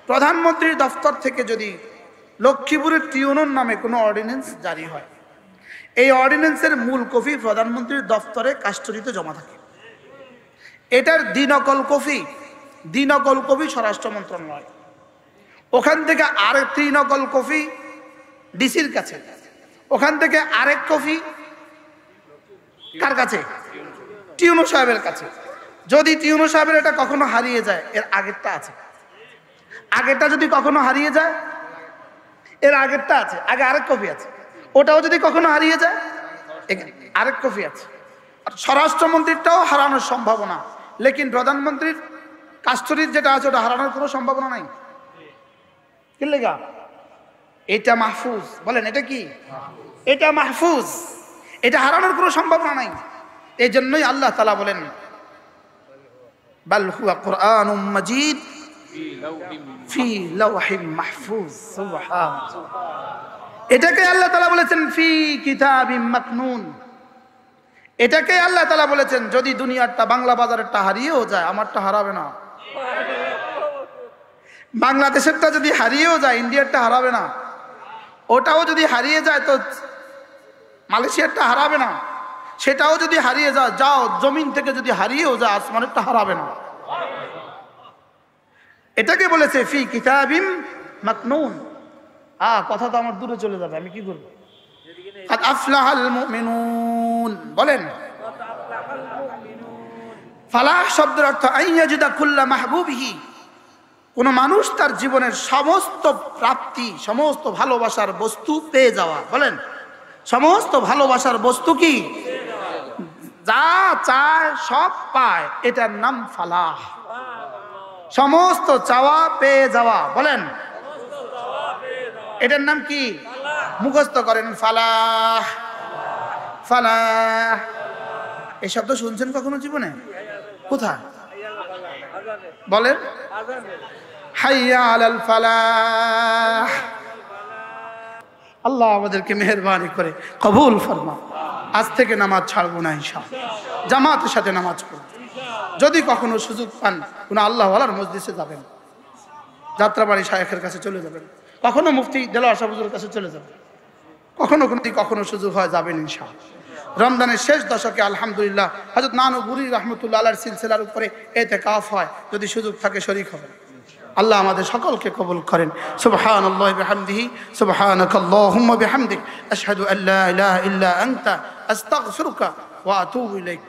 প্রধানমন্ত্রীর দফতর থেকে যদি লক্ষ্মীপুরের টিউনর নামে কোনো অর্ডিন্যান্স জারি হয়, এই অর্ডিন্যান্সের মূল কপি প্রধানমন্ত্রীর দফতরে কাস্টডিতে জমা থাকে। এটার দ্বিনকল কপি স্বরাষ্ট্র মন্ত্রণালয়, ওখান থেকে আরেক ত্রিনকল কপি ডিসির কাছে, ওখান থেকে আরেক কপি কার কাছে? টিউনো সাহেবের কাছে। যদি টিউনো সাহেবের এটা কখনো হারিয়ে যায়, এর আগেরটা আছে, আগেরটা যদি কখনো হারিয়ে যায় এর আগেরটা আছে, আগে আরেক কপি আছে, ওটাও যদি কখনো হারিয়ে যায় আরেক কপি আছে। আর স্বরাষ্ট্রমন্ত্রীরটাও হারানোর সম্ভাবনা, লেকিন প্রধানমন্ত্রীর কাস্টডির যেটা আছে ওটা হারানোর কোনো সম্ভাবনা নাই। কি লেগা? এটা মাহফুজ। বলেন এটা কি? এটা মাহফুজ, এটা হারানোর কোনো সম্ভাবনা নাই। এই জন্যই আল্লাহ তাআলা বলেন বাল হুয়া কুরআনুম মাজিদ ফি লাওহিম মাহফুজ। সুবহানাল্লাহ। এটাকে আল্লাহ তাআলা বলেছেন ফি কিতাবিম মাকনুন। এটাকে আল্লাহ তাআলা বলেছেন যদি দুনিয়ারটা বাংলা বাজারেরটা হারিয়েও যায় আমারটা হারাবে না, বাংলাদেশেরটা যদি হারিয়েও যায় ইন্ডিয়ারটা হারাবে না, ওটাও যদি হারিয়ে যায় তো মালয়েশিয়ারটা হারাবে না, সেটাও যদি হারিয়ে যায় যাও জমিন থেকে যদি হারিয়েও যায় আসমানেরটা হারাবে না। এটাকে বলেছে ফি কিতাবিম মাকনুন। কথা তো আমার দূরে চলে যাবে, আমি কি করব? কাদ আফলাহাল মুমিনুন। বলেন ফালাহ শব্দের অর্থ আইয়াজিদা কুল্লা মাহবুবিহি, কোন মানুষ তার জীবনের সমস্ত প্রাপ্তি, সমস্ত ভালোবাসার বস্তু পেয়ে যাওয়া। বলেন সমস্ত ভালোবাসার বস্তু কি? যা চায় সব পায়, এটার নাম ফালাহ। সমস্ত চাওয়া পেয়ে যাওয়া। বলেন এটার নাম কি? মুখস্থ করেন ফালাহ, ফালাহ। এই শব্দ শুনছেন কখনো জীবনে? কোথায়? বলেন হাইয়া আলাল ফালাহ। আল্লাহ আমাদেরকে মেহেরবানি করে কবুল ফরমা। আজ থেকে নামাজ ছাড়বো না ইনশাআল্লাহ, জামাতের সাথে নামাজ পড়ব। যদি কখনো সুযোগ পান কোনো আল্লাহওয়ালার মজলিসে যাবেন, যাত্রাবাড়ি শায়েখের কাছে চলে যাবেন, কখনো মুফতি দেলোয়ার শাহ হুজুরের কাছে চলে যাবেন, কখনো সুযোগ হয় যাবেন ইনশাআল্লাহ। রমজানের শেষ দশকে আলহামদুলিল্লাহ হযরত নানুপুরি রাহমাতুল্লাহ আলাইহির সিলসিলার উপরে ইতিকাফ হয়, যদি সুযোগ থাকে শরীক হবেন। আল্লাহ আমাদের সকলকে কবুল করেন। সুবহানাল্লাহি বিহামদিহি সুবহানাকাল্লাহুম্মা বিহামদিক আশহাদু আল্লা ইলাহা ইল্লা আনতা আস্তাগফিরুকা ওয়া আতুবু ইলাইক।